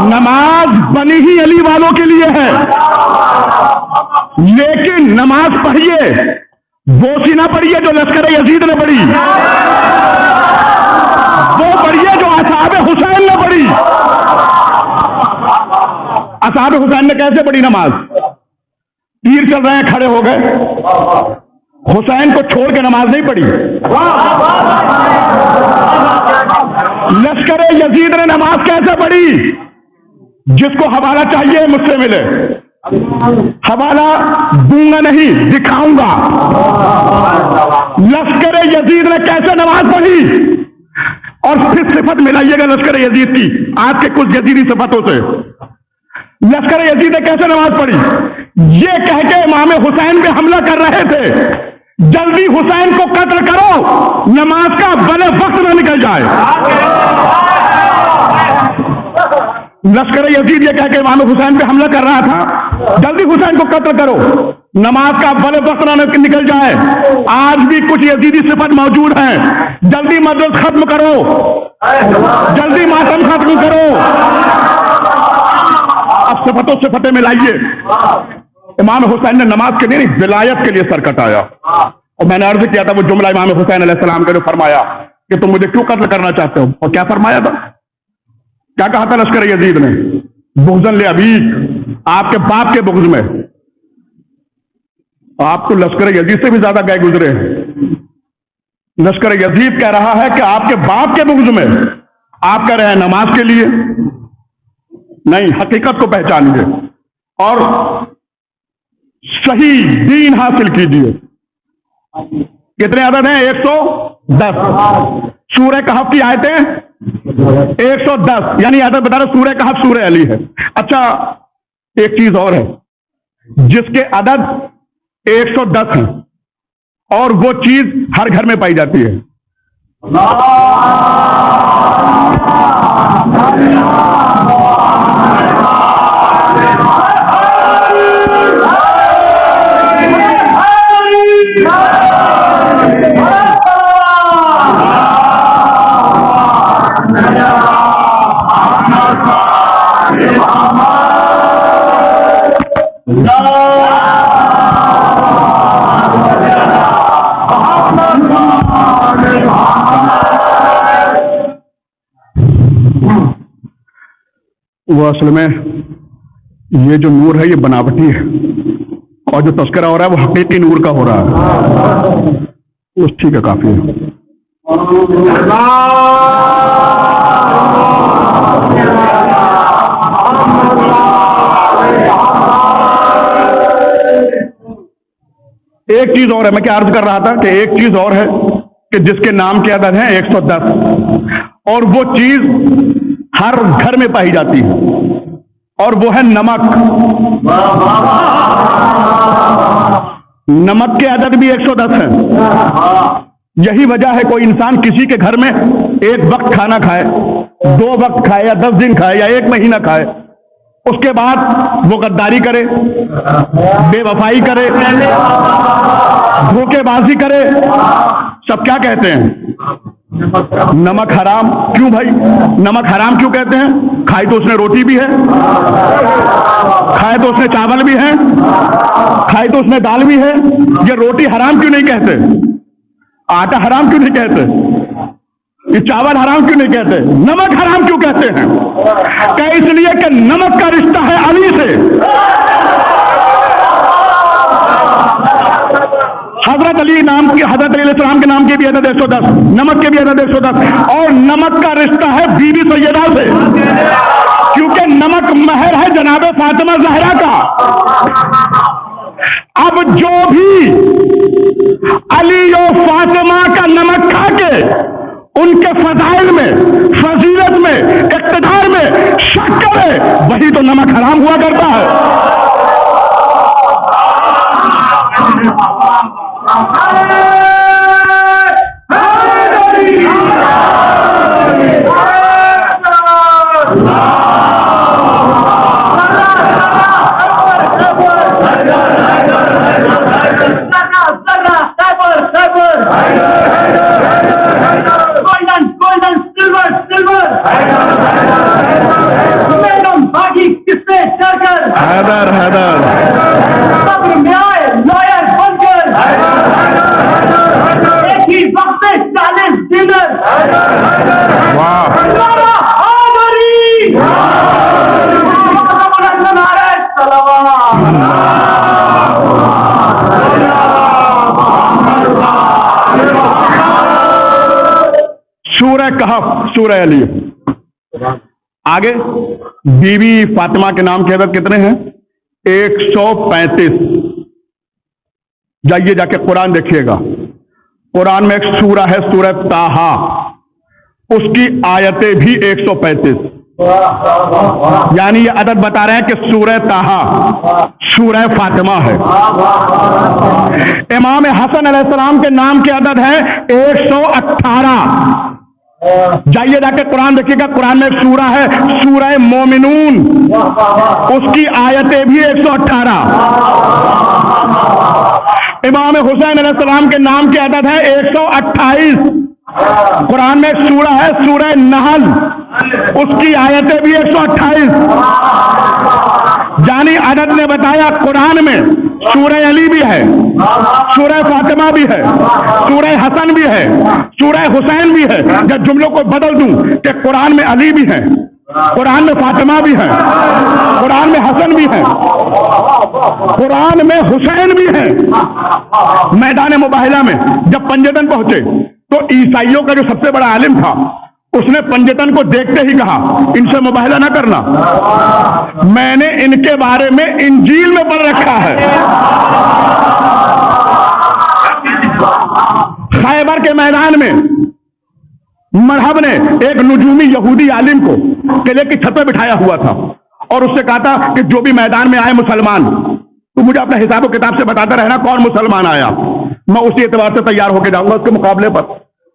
نماز بنی ہی علی والوں کے لیے ہے، لیکن نماز پڑھیے وہ سی نہ پڑھیے جو لشکر یزید نے پڑھی، وہ پڑھیے جو اصحاب حسین نے پڑھی. اصحاب حسین نے کیسے پڑھی نماز؟ تیر چل رہے ہیں، کھڑے ہو گئے. حسین کو چھوڑ کے نماز نہیں پڑھی. لشکر یزید نے نماز کیسے پڑھی؟ جس کو حوالہ چاہیے مجھ سے ملے، حوالہ دوں گا نہیں، دکھاؤں گا. لشکر یزید نے کیسے نماز پڑھی؟ اور پھر صفت ملائیے گا لشکر یزید کی آج کے کچھ یزیدی صفتوں سے. لشکر یزید نے کیسے نماز پڑھی؟ یہ کہہ کے امام حسین پہ حملہ کر رہے تھے جلدی حسین کو قتل کرو، نماز کا بلے وقت نہ نکل جائے. لشکر یزید یہ کہہ کے امام حسین پہ حملہ کر رہا تھا جلدی حسین کو قتل کرو، نماز کا بلے وقت نہ نکل جائے. آج بھی کچھ یزیدی صفت موجود ہیں، جلدی مجلس ختم کرو، جلدی ماتم ختم کرو. اب صفتوں صفتیں ملائیے. امام حسین نے نماز کے لیے نہیں ولایت کے لیے سر کٹایا. اور میں نے عرض کیا تھا وہ جملہ امام حسین علیہ السلام کا جو فرمایا کہ تم مجھے کیوں قتل کرنا چاہتے ہو، اور کیا فرمایا تھا؟ کیا کہا تھا لشکر یزید نے؟ بغضاً لأبیک، آپ کے باپ کے بغض میں. آپ تو لشکر یزید سے بھی زیادہ گئے گزرے. لشکر یزید کہہ رہا ہے کہ آپ کے باپ کے بغض میں. آپ کہہ رہے ہیں نماز کے لیے. نہیں، حقیقت کو پہچانیے اور صحیح دین حاصل کیجیے. کتنے عدد ہیں؟ 110. سورہ کہف کی آیتیں 110، یعنی عدد بتا رہے سورہ کہف سورہ علی ہے. اچھا ایک چیز اور ہے، جس کے عدد 110 ہیں اور وہ چیز ہر گھر میں پائی جاتی ہے. وہ اصل میں یہ جو نور ہے یہ بناوٹی ہے، اور جو تذکرہ ہو رہا ہے وہ حقیقی نور کا ہو رہا ہے. بس ٹھیک ہے، کافی ہے. ایک چیز اور ہے، میں کیا عرض کر رہا تھا کہ ایک چیز اور ہے کہ جس کے نام کی عدد ہے 110، اور وہ چیز ہر گھر میں پائی جاتی ہے، اور وہ ہے نمک۔ نمک کے عدد بھی 110 ہے۔ یہی وجہ ہے کوئی انسان کسی کے گھر میں ایک وقت کھانا کھائے، 2 وقت کھائے، یا 10 دن کھائے، یا 1 مہینہ کھائے، اس کے بعد وہ غداری کرے، بے وفائی کرے، دھوکے بازی کرے، سب کیا کہتے ہیں؟ نمک حرام۔ کیوں بھائی نمک حرام کیوں کہتے ہیں؟ کھائی تو اس نے روٹی بھی ہے، کھائے تو اس نے چاول بھی ہے، کھائی تو اس نے دال بھی ہے، یہ روٹی حرام کیوں نہیں کہتے؟ آٹا حرام کیوں نہیں کہتے؟ یہ چاول حرام کیوں نہیں کہتے؟ نمک حرام کیوں کہتے ہیں؟ کہ اس لیے کہ نمک کا رشتہ ہے علی سے۔ حضرت علی علیہ السلام کے نام کی بھی عدد 110، نمک کے بھی عدد 110، اور نمک کا رشتہ ہے بی بی سیدہ سے، کیونکہ نمک مہر ہے جناب فاطمہ زہرا کا۔ اب جو بھی علی و فاطمہ کا نمک کھا کے ان کے فضائل میں، فضیلت میں، اقتدار میں شک کرے، وہی تو نمک حرام ہوا کرتا ہے۔ حیدر صبر میں آئے لائر بن کر، ایک ہی وقت 40 ڈنر، سورہ کہف، سورہ علی۔ آگے بی بی فاطمہ کے نام کی عدد کتنے ہیں؟ 135۔ جائیے جا کے قرآن دیکھیے گا، قرآن میں ایک سورہ ہے سورہ طٰہٰ، اس کی آیتیں بھی 135، یعنی یہ عدد بتا رہے ہیں کہ سورہ طٰہٰ سورہ فاطمہ ہے۔ امام حسن علیہ السلام کے نام کی عدد ہے 118۔ جائیے جا کے قرآن دیکھیے گا، قرآن میں ایک سورہ ہے سورہ مومنون، اس کی آیتیں بھی 118۔ امام حسین علیہ السلام کے نام کی عدد ہے 128۔ قرآن میں ایک سورہ ہے سورہ نحل، اس کی آیتیں بھی 128۔ یعنی عدد نے بتایا قرآن میں سورہ علی بھی ہے، سورہ فاطمہ بھی ہے، سورہ حسن بھی ہے، سورہ حسین بھی ہے۔ جب جملوں کو بدل دوں کہ قرآن میں علی بھی ہے، قرآن میں فاطمہ بھی ہے، قرآن میں حسن بھی ہے، قرآن میں حسین بھی ہے۔ میدان مباہلہ میں جب پنجتن پہنچے تو عیسائیوں کا جو سب سے بڑا عالم تھا، اس نے پنجتن کو دیکھتے ہی کہا ان سے مباہلہ نہ کرنا، میں نے ان کے بارے میں انجیل میں پڑھ رکھا ہے۔ خیبر کے میدان میں مرحب نے ایک نجومی یہودی عالم کو قلعے کی چھت پہ بٹھایا ہوا تھا، اور اس سے کہا تھا کہ جو بھی میدان میں آئے مسلمان، تو مجھے اپنا حساب و کتاب سے بتاتا رہنا کون مسلمان آیا، میں اسی اعتبار سے تیار ہو کے جاؤں گا اس کے مقابلے پر۔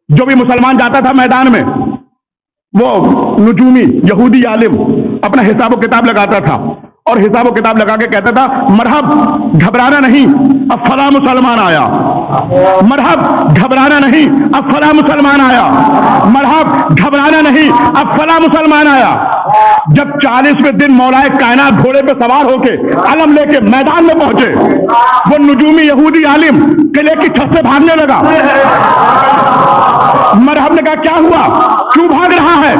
جو بھی مسلمان جاتا تھا میدان میں، وہ نجومی یہودی عالم اپنا حساب و کتاب لگاتا تھا، اور حساب و کتاب لگا کے کہتا تھا مرحب گھبرانا نہیں، اب فلاں مسلمان آیا، مرحب گھبرانا نہیں، اب فلاں مسلمان آیا، مرحب گھبرانا نہیں، اب فلاں مسلمان آیا۔ جب 40ویں دن مولا کائنات گھوڑے پہ سوار ہو کے علم لے کے میدان میں پہنچے، وہ نجومی یہودی عالم قلعے کی چھت سے بھاگنے لگا۔ مرحب نے کہا کیا ہوا، کیوں بھاگ رہا ہے،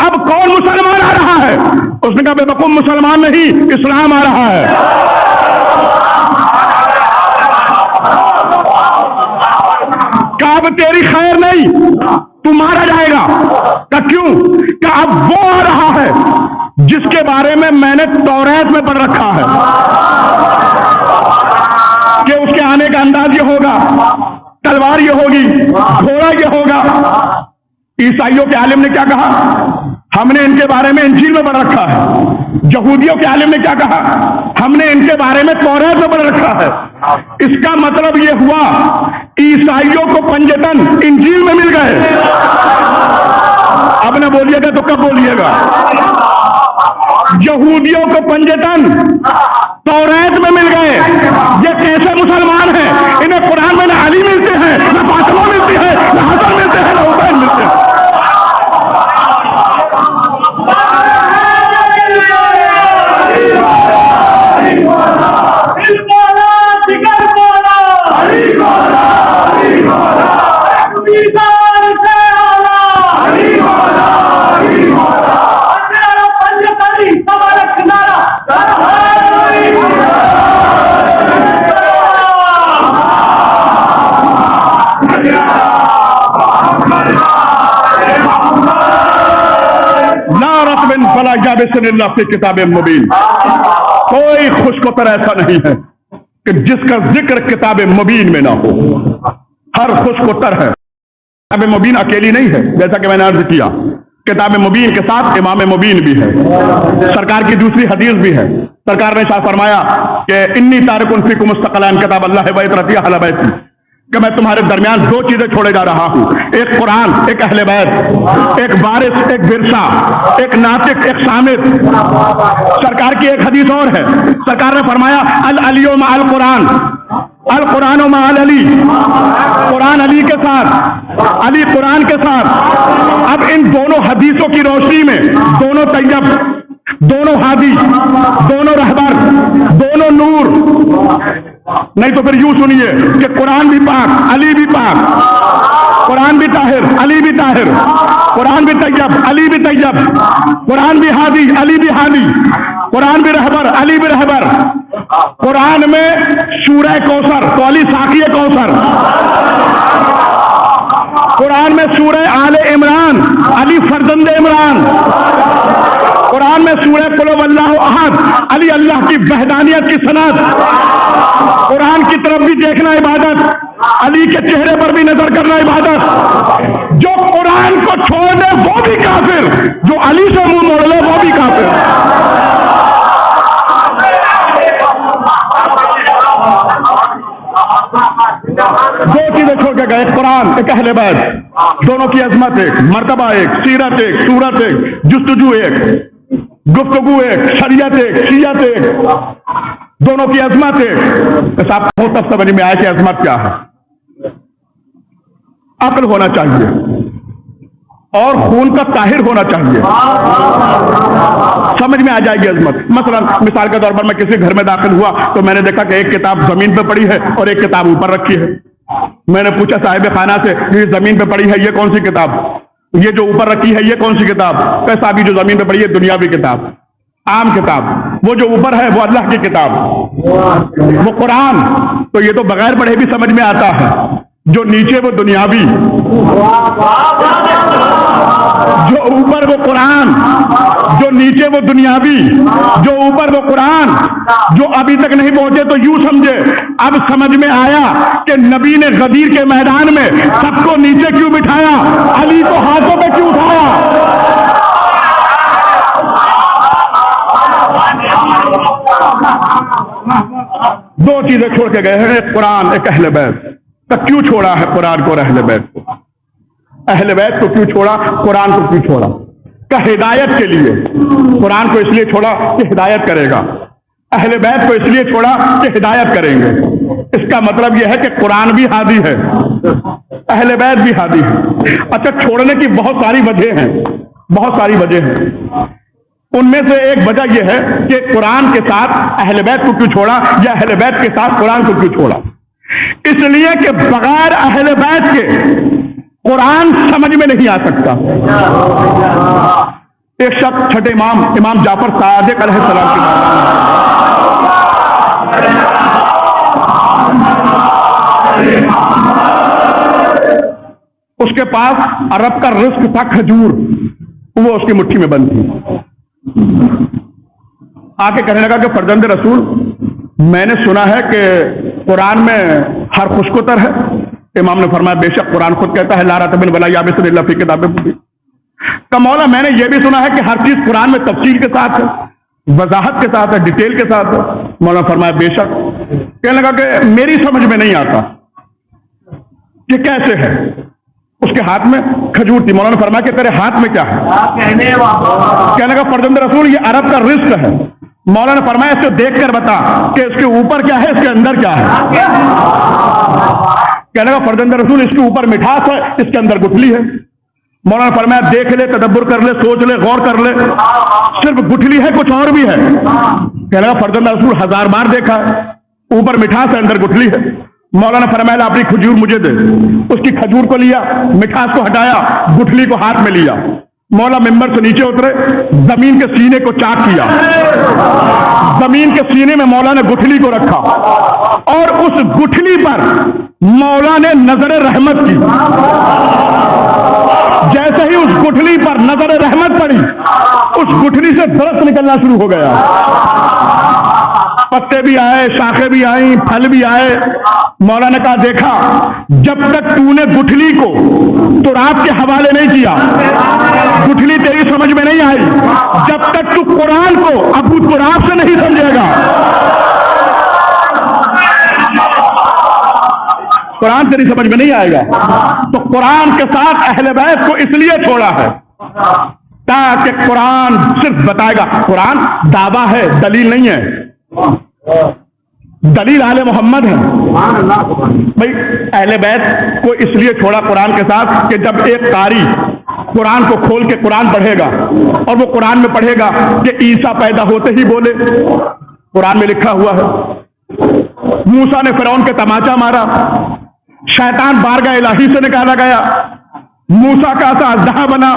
اب کون مسلمان آ رہا ہے؟ اس نے کہا بے وقوف مسلمان نہیں، اسلام آ رہا ہے۔ کہا اب تیری خیر نہیں، تو مارا جائے گا۔ کہا کیوں؟ کہ اب وہ آ رہا ہے جس کے بارے میں نے توریت میں پڑھ رکھا ہے کہ اس کے آنے کا انداز یہ ہوگا، تلوار یہ ہوگی، گھوڑا یہ ہوگا۔ عیسائیوں کے عالم نے کیا کہا؟ ہم نے ان کے بارے میں انجیل میں پڑھ رکھا ہے۔ یہودیوں کے عالم نے کیا کہا؟ ہم نے ان کے بارے میں توریت میں پڑھ رکھا ہے۔ اس کا مطلب یہ ہوا عیسائیوں کو پنجتن انجیل میں مل گئے۔ اب نہ بولیے گا تو کب بولیے گا؟ یہودیوں کو پنجتن توریت میں مل گئے۔ یہ کیسے مسلمان ہیں؟ انہیں قرآن میں نہ علی ملتے ہیں، نہ فاطمہ ملتی ہے، نہ حسن ملتے ہیں، نہ حسین ملتے ہیں۔ اللہ سے کتاب مبین، کوئی خوشگوار ایسا نہیں ہے کہ جس کا ذکر کتاب مبین میں نہ ہو۔ ہر خوشگوار ہے۔ کتاب مبین اکیلی نہیں ہے، جیسا کہ میں نے عرض کیا، کتاب مبین کے ساتھ امام مبین بھی ہے۔ سرکار کی دوسری حدیث بھی ہے، سرکار نے شاہ فرمایا کہ انی تارکن فیکم مستقلان کتاب اللہ و اطرتی اہل بیتی، کہ میں تمہارے درمیان دو چیزیں چھوڑے جا رہا ہوں، ایک قرآن، ایک اہل بیت، ایک وارث، ایک ورثہ، ایک ناطق، ایک صامت۔ سرکار کی ایک حدیث اور ہے، سرکار نے فرمایا العلی مع القرآن، القرآن مع العلی، قرآن علی کے ساتھ، علی قرآن کے ساتھ۔ اب ان دونوں حدیثوں کی روشنی میں دونوں طیب، دونوں ہادی، دونوں رہبر، دونوں نور، نہیں تو پھر یوں سنیے کہ قرآن بھی پاک، علی بھی پاک، قرآن بھی طاہر، علی بھی طاہر، قرآن بھی طیب، علی بھی طیب، قرآن بھی ہادی، علی بھی ہادی، قرآن بھی رہبر، علی بھی رہبر۔ قرآن میں سورہ کوثر تو علی ساقی کوثر، قرآن میں سورہ آل عمران علی فرزند عمران، قرآن میں سورہ قل هو اللہ احد علی اللہ کی وحدانیت کی صنعت۔ قرآن کی طرف بھی دیکھنا عبادت، علی کے چہرے پر بھی نظر کرنا عبادت۔ جو قرآن کو چھوڑ دے وہ بھی کافر، جو علی سے منہ موڑ لے وہ بھی کافر۔ دو چیزیں چھوڑ کے گئے، ایک قرآن، ایک اہل بیت، دونوں کی عظمت ایک، مرتبہ ایک، سیرت ایک، صورت ایک، جستجو ایک، گفتگو ایک، شریعت ایک، شیعت ایک، دونوں کی عظمت ایک۔ صاحب کو تب سمجھ میں آیا کہ عظمت کیا ہے۔ عقل ہونا چاہیے اور خون کا طاہر ہونا چاہیے، سمجھ میں آ جائے گی عظمت۔ مثلا مثال کے طور پر میں کسی گھر میں داخل ہوا تو میں نے دیکھا کہ ایک کتاب زمین پہ پڑی ہے اور ایک کتاب اوپر رکھی ہے۔ میں نے پوچھا صاحب خانہ سے، یہ زمین پہ پڑی ہے یہ کون سی کتاب؟ یہ جو اوپر رکھی ہے یہ کون سی کتاب؟ کیسا بھی جو زمین پہ پڑی ہے دنیاوی کتاب، عام کتاب، وہ جو اوپر ہے وہ اللہ کی کتاب، وہ قرآن۔ تو یہ تو بغیر پڑھے بھی سمجھ میں آتا ہے، جو نیچے وہ دنیاوی، جو اوپر وہ قرآن، جو نیچے وہ دنیاوی، جو اوپر وہ قرآن۔ جو ابھی تک نہیں پہنچے تو یوں سمجھے اب سمجھ میں آیا کہ نبی نے غدیر کے میدان میں سب کو نیچے کیوں بٹھایا، علی کو ہاتھوں پہ کیوں اٹھایا۔ دو چیزیں چھوڑ کے گئے ہیں، ایک قرآن، ایک اہل بیت۔ تو کیوں چھوڑا ہے قرآن کو اور اہل بیت کو؟ اہل بیت کو کیوں چھوڑا، قرآن کو کیوں چھوڑا؟ کہ ہدایت کے لیے۔ قرآن کو اس لیے چھوڑا کہ ہدایت کرے گا، اہل بیت کو اس لیے چھوڑا کہ ہدایت کریں گے۔ اس کا مطلب یہ ہے کہ قرآن بھی ہادی ہے، اہل بیت بھی ہادی ہے۔ اچھا، چھوڑنے کی بہت ساری وجہ ہیں، بہت ساری وجہ ہیں۔ ان میں سے ایک وجہ یہ ہے کہ قرآن کے ساتھ اہل بیت کو کیوں چھوڑا یا اہل بیت کے ساتھ قرآن کو کیوں چھوڑا؟ اس لیے کہ بغیر اہل بیت کے قرآن سمجھ میں نہیں آ سکتا۔ ایک شخص چھٹے امام جعفر صادق علیہ السلام کی اس کے پاس عرب کا رزق تھا کھجور، وہ اس کی مٹھی میں بند تھی۔ آ کے کہنے لگا کہ فرزند رسول، میں نے سنا ہے کہ قرآن میں ہر خوشکتر ہے۔ امام نے فرمایا بے شک قرآن خود کہتا ہے لا رطب ولا یابس الا فی کتاب مبین۔ کہ مولا میں نے یہ بھی سنا ہے کہ ہر چیز قرآن میں تفصیل کے ساتھ ہے، وضاحت کے ساتھ ہے، ڈیٹیل کے ساتھ ہے۔ مولانا فرمایا بے شک۔ کہنے لگا کہ میری سمجھ میں نہیں آتا کہ کیسے ہے۔ اس کے ہاتھ میں کھجور تھی۔ مولانا فرمایا کہ تیرے ہاتھ میں کیا ہے؟ کہنے لگا فرزند رسول یہ عرب کا رزق ہے۔ مولانا نے فرمایا اس کو دیکھ کر بتا کہ اس کے اوپر کیا ہے، اس کے اندر کیا ہے۔ کہنے لگا فرزند رسول اس کے اوپر مٹھاس ہے، اس کے اندر گٹھلی ہے۔ مولانا فرمایا دیکھ لے، تدبر کر لے، سوچ لے، غور کر لے، صرف گٹھلی ہے کچھ اور بھی ہے۔ کہنے لگا فرزند رسول 1000 بار دیکھا ہے، اوپر مٹھاس ہے اندر گٹھلی ہے۔ مولانا فرمایا اپنی کھجور مجھے دے۔ اس کی کھجور کو لیا، مٹھاس کو ہٹایا، گٹھلی کو ہاتھ میں لیا۔ مولا ممبر سے نیچے اترے، زمین کے سینے کو چاک کیا، زمین کے سینے میں مولا نے گٹھلی کو رکھا اور اس گٹھلی پر مولا نے نظر رحمت کی۔ جیسے ہی اس گٹھلی پر نظر رحمت پڑی، اس گٹھلی سے درخت نکلنا شروع ہو گیا، پتے بھی آئے، شاخیں بھی آئیں، پھل بھی آئے۔ مولا نے کہا دیکھا جب تک تو نے گٹھلی کو تراب کے حوالے نہیں کیا، گٹھلی تیری سمجھ میں نہیں آئی، جب تک تو قرآن کو ابو تراب سے نہیں سمجھے گا، قرآن تیری سمجھ میں نہیں آئے گا۔ تو قرآن کے ساتھ اہل بیت کو اس لیے چھوڑا ہے تاکہ قرآن صرف بتائے گا، قرآن دعویٰ ہے، دلیل نہیں ہے، دلیل آل محمد ہے۔ بھائی اہل بیت کو اس لیے چھوڑا قرآن کے ساتھ کہ جب ایک قاری قرآن کو کھول کے قرآن پڑھے گا اور وہ قرآن میں پڑھے گا کہ عیسیٰ پیدا ہوتے ہی بولے، قرآن میں لکھا ہوا ہے۔ موسیٰ نے فرعون کے تماچا مارا، شیطان بارگاہ الہی سے نکالا گیا، موسیٰ کا عصا اژدہا بنا،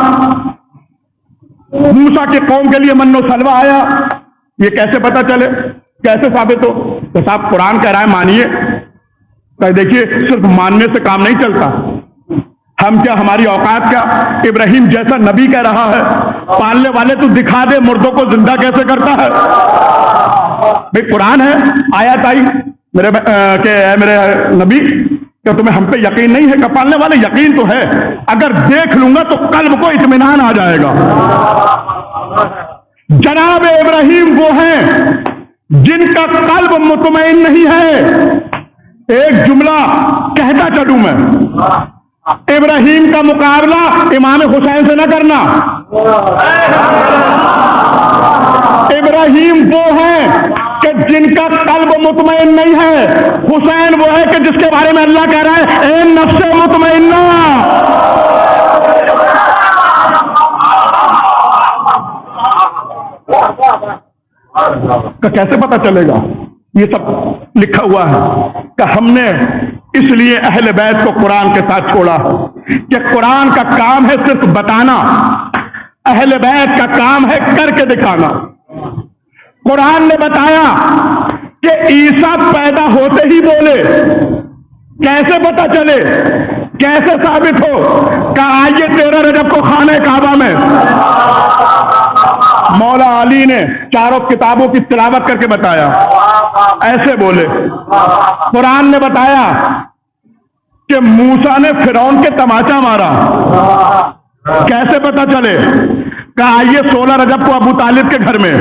موسیٰ کی قوم کے لیے من و سلوہ آیا۔ یہ کیسے پتہ چلے، کیسے ثابت ہو؟ تو صاحب قرآن کہہ رہا ہے مانیے، کہ دیکھیے صرف ماننے سے کام نہیں چلتا، ہم کیا، ہماری اوقات کیا؟ ابراہیم جیسا نبی کہہ رہا ہے پالنے والے تو دکھا دے مردوں کو زندہ کیسے کرتا ہے۔ بھائی قرآن ہے، آیت آئی میرے نبی کہ تمہیں ہم پہ یقین نہیں ہے؟ کہ پالنے والے یقین تو ہے، اگر دیکھ لوں گا تو قلب کو اطمینان آ جائے گا۔ جناب ابراہیم وہ ہیں جن کا قلب مطمئن نہیں ہے۔ ایک جملہ کہتا چلوں میں، ابراہیم کا مقابلہ امام حسین سے نہ کرنا۔ ابراہیم وہ ہیں کہ جن کا قلب مطمئن نہیں ہے، حسین وہ ہے کہ جس کے بارے میں اللہ کہہ رہا ہے اے نفس مطمئنہ۔ کیسے پتہ چلے گا؟ یہ سب لکھا ہوا ہے کہ ہم نے اس لیے اہل بیت کو قرآن کے ساتھ چھوڑا کہ قرآن کا کام ہے صرف بتانا، اہل بیت کا کام ہے کر کے دکھانا۔ قرآن نے بتایا کہ عیسیٰ پیدا ہوتے ہی بولے، کیسے پتہ چلے، کیسے ثابت ہو؟ کہ آئیے 13 رجب کو خانہ کعبہ میں مولا علی نے چاروں کتابوں کی تلاوت کر کے بتایا، ایسے بولے۔ قرآن نے بتایا کہ موسیٰ نے فرعون کے تماچا مارا، کیسے پتہ چلے؟ کہ آئیے 16 رجب کو ابو طالب کے گھر میں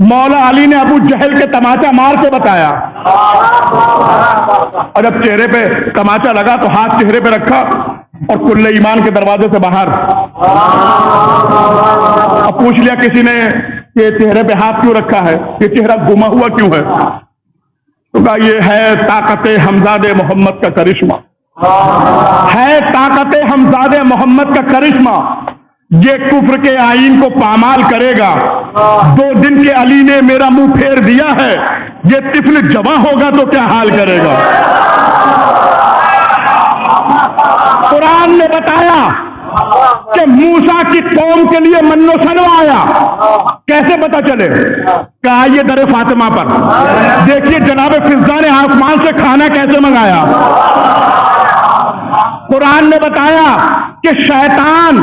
مولا علی نے ابو جہل کے تماچا مار کے بتایا، اور جب چہرے پہ تماچا لگا تو ہاتھ چہرے پہ رکھا اور کل ایمان کے دروازے سے باہر۔ اب پوچھ لیا کسی نے کہ چہرے پہ ہاتھ کیوں رکھا ہے، یہ چہرہ گما ہوا کیوں ہے؟ تو کہا یہ ہے طاقت حمزاد محمد کا کرشمہ، ہے طاقت حمزاد محمد کا کرشمہ، یہ کفر کے آئین کو پامال کرے گا۔ 2 دن کے علی نے میرا منہ پھیر دیا ہے، یہ طفل جواں ہوگا تو کیا حال کرے گا۔ قرآن نے بتایا کہ موسیٰ کی قوم کے لیے من و سلوہ آیا، کیسے پتہ چلے؟ کہ آئیے در فاطمہ پر دیکھیے جناب فضہ نے آسمان سے کھانا کیسے منگایا۔ قرآن نے بتایا کہ شیطان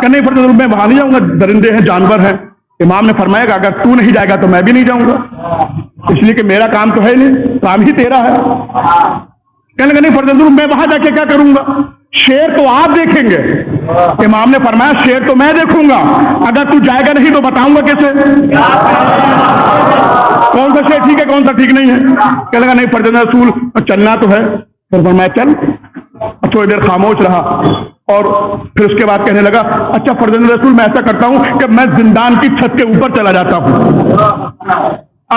کہ نہیں فرزند رسول میں وہاں نہیں جاؤں گا, درندے ہیں, جانور ہیں. امام نے فرمایا کہ اگر تو نہیں جائے گا تو میں بھی نہیں جاؤں گا, اس لیے کہ میرا کام تو ہے نہیں, کام ہی تیرا ہے. کہنے لگا نہیں فرزند رسول میں وہاں جا کے کیا کروں گا, شیر تو آپ دیکھیں گے. امام نے فرمایا شیر تو میں دیکھوں گا, اگر تو جائے گا نہیں تو بتاؤں گا کیسے کون سا شیر ٹھیک ہے کون سا ٹھیک نہیں ہے. کہنے لگا نہیں فرزند رسول چلنا تو ہے. پھر فرمایا چل. تھوڑی دیر خاموش رہا اور پھر اس کے بعد کہنے لگا اچھا فرزند رسول میں ایسا کرتا ہوں کہ میں زندان کی چھت کے اوپر چلا جاتا ہوں,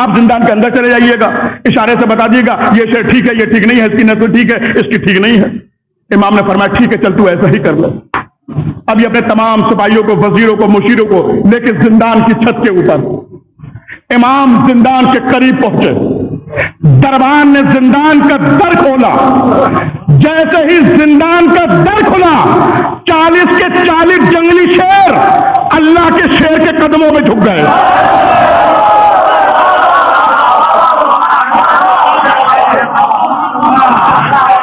آپ زندان کے اندر چلے جائیے گا, اشارے سے بتا دیے گا یہ شیر ٹھیک ہے یہ ٹھیک نہیں ہے, اس کی نسل ٹھیک ہے اس کی ٹھیک نہیں ہے. امام نے فرمایا ٹھیک ہے چل تو ایسا ہی کر لے. اب یہ اپنے تمام سپاہیوں کو, وزیروں کو, مشیروں کو لے کے زندان کی چھت کے اوپر. امام زندان کے قریب پہنچے, دربان نے زندان کا در کھولا. جیسے ہی زندان کا در کھلا 40 کے 40 جنگلی شیر اللہ کے شیر کے قدموں میں جھک گئے.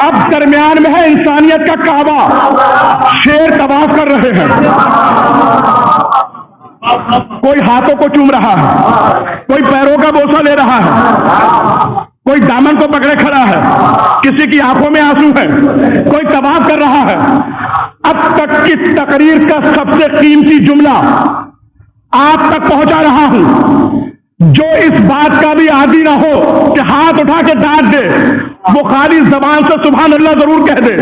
اب درمیان میں ہے انسانیت کا کعبہ, شیر طواف کر رہے ہیں. کوئی ہاتھوں کو چوم رہا ہے, کوئی پیروں کا بوسہ لے رہا ہے, کوئی دامن کو پکڑے کھڑا ہے, کسی کی آنکھوں میں آنسو ہے, کوئی طواف کر رہا ہے. اب تک کی تقریر کا سب سے قیمتی جملہ آپ تک پہنچا رہا ہوں. جو اس بات کا بھی عادی نہ ہو کہ ہاتھ اٹھا کے ڈانٹ دے, وہ خالی زبان سے سبحان اللہ ضرور کہہ دے,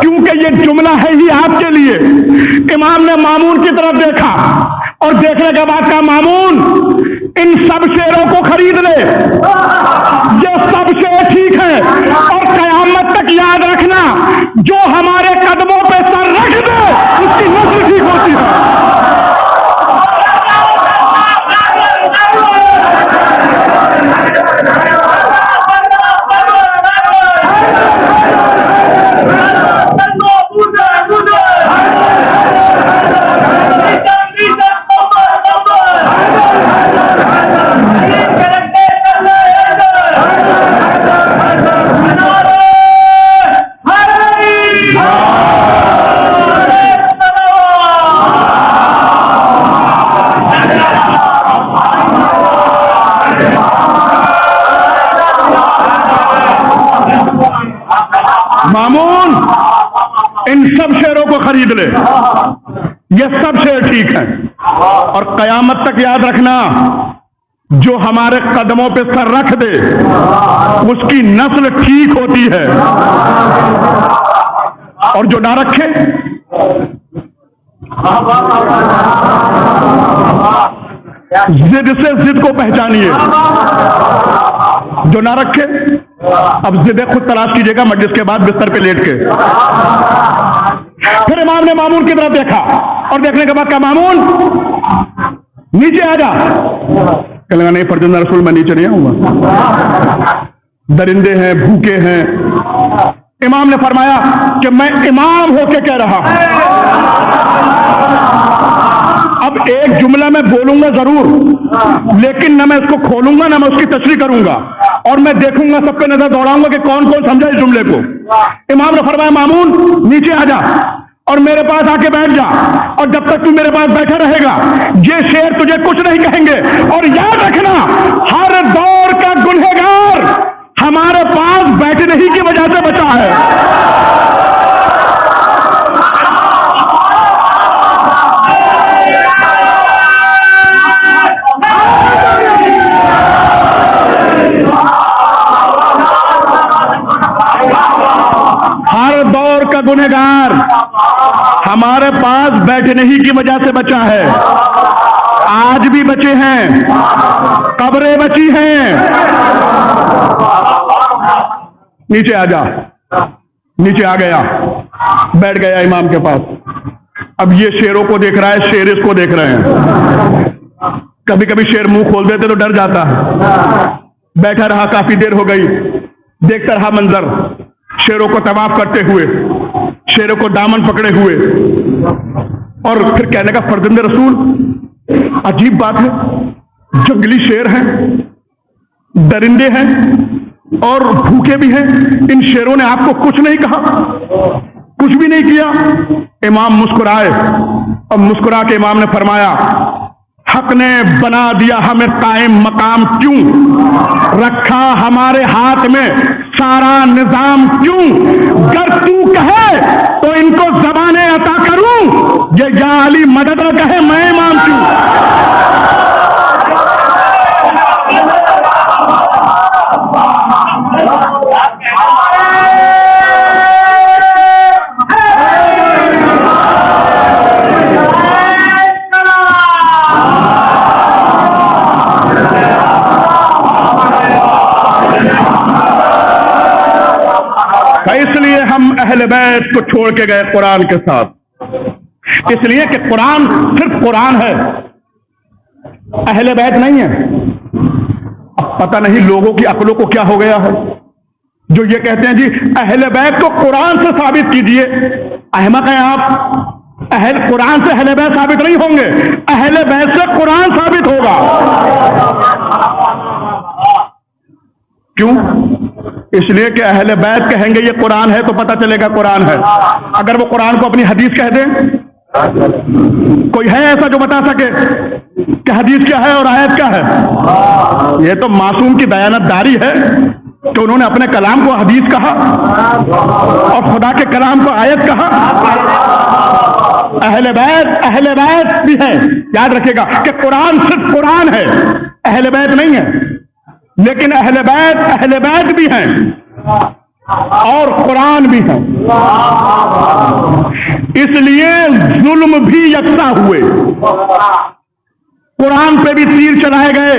کیونکہ یہ جملہ ہے ہی آپ کے لیے. امام نے مامون کی طرف دیکھا اور دیکھنے کے بعد کہا مامون ان سب شیروں کو خرید لے, یہ سب شیر ٹھیک ہے, اور قیامت تک یاد رکھنا جو ہمارے قدموں پہ سر رکھ دے اس کی نسل ٹھیک ہوتی ہے. مامون ان سب شیروں کو خرید لے, یہ سب شیر ٹھیک ہیں, اور قیامت تک یاد رکھنا جو ہمارے قدموں پہ سر رکھ دے اس کی نسل ٹھیک ہوتی ہے, اور جو نہ رکھے ضد سے ضد کو پہچانیے. جو نہ رکھے اب ضد خود تلاش کیجیے گا مجلس کے بعد بستر پہ لیٹ کے. پھر امام نے مامون کی طرف دیکھا اور دیکھنے کے بعد کہا مامون نیچے آ جا. کہنے لگا نہیں فرزند رسول میں نیچے نہیں آؤں گا, درندے ہیں, بھوکے ہیں. امام نے فرمایا کہ میں امام ہو کے کہہ رہا ہوں, اب ایک جملہ میں بولوں گا ضرور, لیکن نہ میں اس کو کھولوں گا نہ میں اس کی تشریح کروں گا, اور میں دیکھوں گا سب پہ نظر دوڑاؤں گا کہ کون کون سمجھا اس جملے کو. امام نے فرمایا مامون نیچے آ جا اور میرے پاس آ کے بیٹھ جا, اور جب تک تو میرے پاس بیٹھا رہے گا یہ شیر تجھے کچھ نہیں کہیں گے. اور یاد رکھنا ہر دور کا گنہگار ہمارے پاس بیٹھنے ہی کی وجہ سے بچا ہے. ہر دور کا گنہگار ہمارے پاس بیٹھنے ہی کی وجہ سے بچا ہے. آج بھی بچے ہیں, قبریں بچی ہیں. نیچے آ جا. نیچے آ گیا, بیٹھ گیا امام کے پاس. اب یہ شیروں کو دیکھ رہا ہے, شیر اس کو دیکھ رہے ہیں. کبھی کبھی شیر منہ کھول دیتے تو ڈر جاتا ہے. بیٹھا رہا, کافی دیر ہو گئی, دیکھتا رہا منظر, شیروں کو طواف کرتے ہوئے, شیروں کو دامن پکڑے ہوئے. اور پھر کہنے کا فرزند رسول عجیب بات ہے, جنگلی شیر ہیں, درندے ہیں اور بھوکے بھی ہیں, ان شیروں نے آپ کو کچھ نہیں کہا, کچھ بھی نہیں کیا. امام مسکرائے اور مسکرا کے امام نے فرمایا حق نے بنا دیا ہمیں قائم مقام کیوں، رکھا ہمارے ہاتھ میں سارا نظام کیوں، گر تو کہے تو ان کو زبانیں عطا کروں، یہ یا علی مدد نہ کہے میں امام کیوں۔ اس لیے ہم اہل بیت کو چھوڑ کے گئے قرآن کے ساتھ، اس لیے کہ قرآن صرف قرآن ہے، اہل بیت نہیں ہے۔ اب پتہ نہیں لوگوں کی عقلوں کو کیا ہو گیا ہے جو یہ کہتے ہیں جی اہل بیت کو قرآن سے ثابت کیجئے۔ احمق ہیں آپ، اہل قرآن سے اہل بیت ثابت نہیں ہوں گے، اہل بیت سے قرآن ثابت ہوگا۔ کیوں؟ اس لیے کہ اہل بیت کہیں گے یہ قرآن ہے تو پتہ چلے گا قرآن ہے۔ اگر وہ قرآن کو اپنی حدیث کہہ دیں، کوئی ہے ایسا جو بتا سکے کہ حدیث کیا ہے اور آیت کیا ہے؟ یہ تو معصوم کی دیانت داری ہے کہ انہوں نے اپنے کلام کو حدیث کہا اور خدا کے کلام کو آیت کہا۔ اہل بیت بھی ہے، یاد رکھے گا کہ قرآن صرف قرآن ہے، اہل بیت نہیں ہے، لیکن اہل بیت بھی ہیں اور قرآن بھی ہے، اس لیے ظلم بھی یکساں ہوئے۔ قرآن پہ بھی تیر چلائے گئے،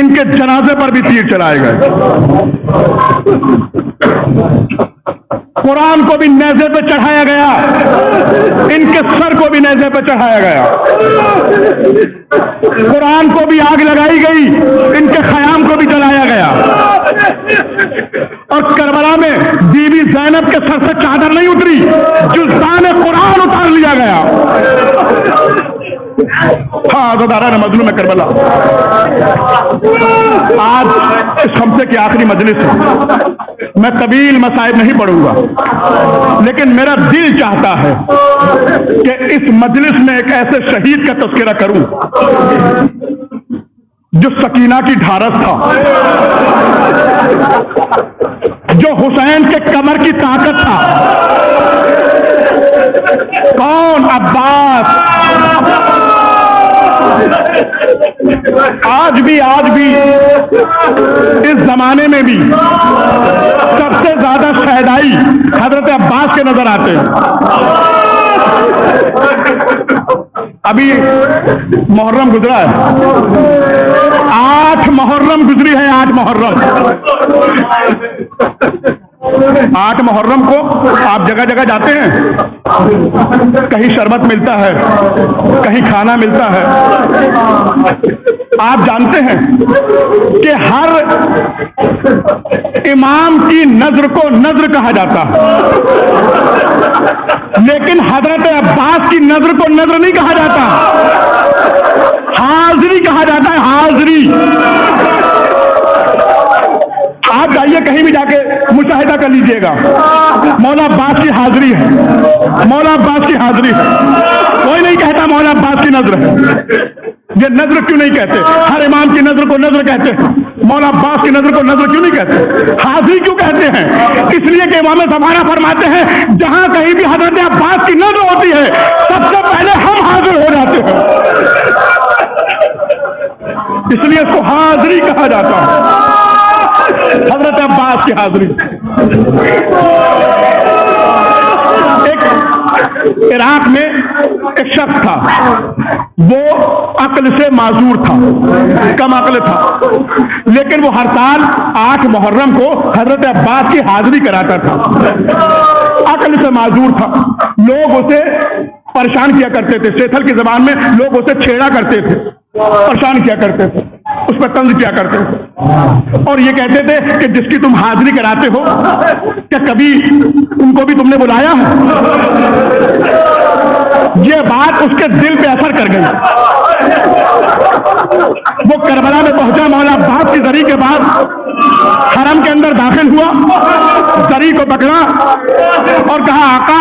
ان کے جنازے پر بھی تیر چلائے گئے، قرآن کو بھی نیزے پہ چڑھایا گیا، ان کے سر کو بھی نیزے پہ چڑھایا گیا، قرآن کو بھی آگ لگائی گئی، ان کے خیام کو بھی جلایا گیا، اور کربلا میں بی بی زینب کے سر سے چادر نہیں اتری، جزدان قرآن اتار لیا گیا۔ ہاں عزاداران مظلوم کربلا، آج اس ہفتے کی آخری مجلس ہے، میں طویل مسائل نہیں پڑھوں گا، لیکن میرا دل چاہتا ہے کہ اس مجلس میں ایک ایسے شہید کا تذکرہ کروں جو سکینہ کی ڈھارس تھا، جو حسین کے کمر کی طاقت تھا۔ کون؟ عباس۔ آج بھی اس زمانے میں بھی سب سے زیادہ شہدائی حضرت عباس کے نظر آتے ہیں۔ ابھی محرم گزرا ہے، 8 محرم گزری ہے، 8 محرم۔ 8 محرم کو آپ جگہ جگہ جاتے ہیں، کہیں شربت ملتا ہے، کہیں کھانا ملتا ہے۔ آپ جانتے ہیں کہ ہر امام کی نظر کو نظر کہا جاتا ہے، لیکن حضرت عباس کی نظر کو نظر نہیں کہا جاتا، حاضری کہا جاتا ہے، حاضری۔ آپ جائیے کہیں بھی جا کے مشاہدہ کر لیجئے گا، مولا عباس کی حاضری ہے، مولا عباس کی حاضری ہے۔ کوئی نہیں کہتا مولا عباس کی نظر ہے، یہ نظر کیوں نہیں کہتے؟ ہر امام کی نظر کو نظر کہتے ہیں، مولا عباس کی نظر کو نظر کیوں نہیں کہتے؟ حاضری کیوں کہتے ہیں؟ اس لیے کہ امام زمانہ فرماتے ہیں جہاں کہیں بھی حضرت عباس کی نظر ہوتی ہے سب سے پہلے ہم حاضر ہو جاتے ہیں، اس لیے اس کو حاضری کہا جاتا ہے، حضرت عباس کی حاضری۔ ایک عراق میں ایک شخص تھا، وہ عقل سے معذور تھا، کم عقل تھا، لیکن وہ ہر سال 8 محرم کو حضرت عباس کی حاضری کراتا تھا۔ عقل سے معذور تھا، لوگ اسے پریشان کیا کرتے تھے، سیتھل کی زبان میں لوگ اسے چھیڑا کرتے تھے، پریشان کیا کرتے تھے، اس پر طنز کیا کرتے تھے، اور یہ کہتے تھے کہ جس کی تم حاضری کراتے ہو کیا کبھی ان کو بھی تم نے بلایا ہے؟ یہ بات اس کے دل پہ اثر کر گئی، وہ کربلا میں پہنچا، مولا عباس کی زری کے بعد حرم کے اندر داخل ہوا، زری کو پکڑا اور کہا آقا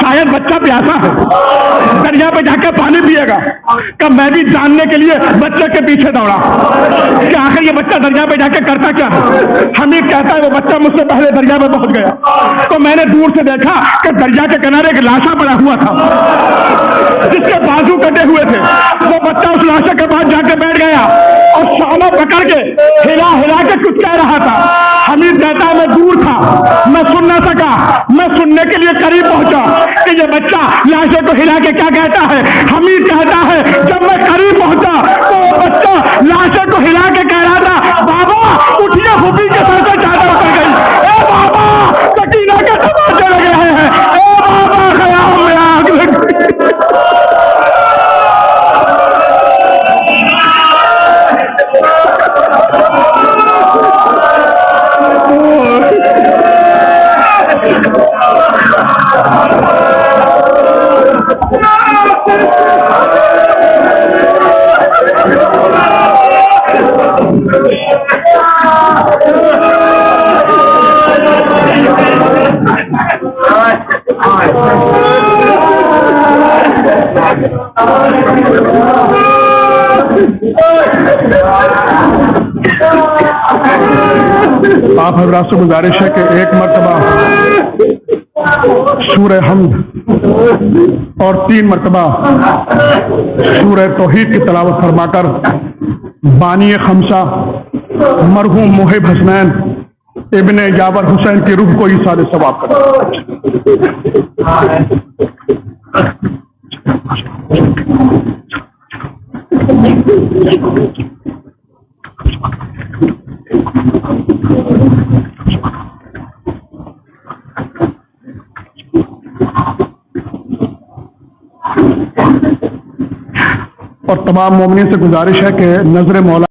شاید بچہ پیاسا ہے، دریا پہ جا کے پانی پیے گا، کہ میں بھی جاننے کے لیے بچے کے پیچھے دوڑا کہ آخر یہ بچہ دریا پہ جا کے کرتا کیا ہے۔ حمید کہتا ہے وہ بچہ مجھ سے پہلے دریا پہ پہنچ گیا، تو میں نے دور سے دیکھا کہ دریا کے کنارے ایک لاشا پڑا ہوا تھا جس کے بازو کٹے ہوئے تھے۔ وہ بچہ اس لاشا کے پاس جا کے بیٹھ گیا اور شانوں پکڑ کے ہلا ہلا کے کچھ کہہ رہا تھا۔ حمید کہتا ہے میں دور تھا، میں سن نہ سکا، میں سننے کے لیے قریب پہنچا کہ یہ بچہ لاشے کو ہلا کے کیا کہتا ہے۔ حمید کہتا ہے جب میں قریب پہنچا تو وہ بچہ لاشے کو ہلا کے کہہ رہا تھا بابا اٹھیے، پھوپھی کے سر سے چادر اتر گئی، اے بابا سکینہ کے تماچے لگ رہے ہیں، اے بابا خیام میں آگ لگ گئی۔ آپ حضرات سے گزارش ہے کہ ایک مرتبہ سورہ حمد اور 3 مرتبہ سورہ توحید کی تلاوت فرما کر بانی خمسہ مرحوم محب حسنین ابن یاور حسین کی روح کو ایصال ثواب کریں۔ اور تمام مومنین سے گزارش ہے کہ نظر مولا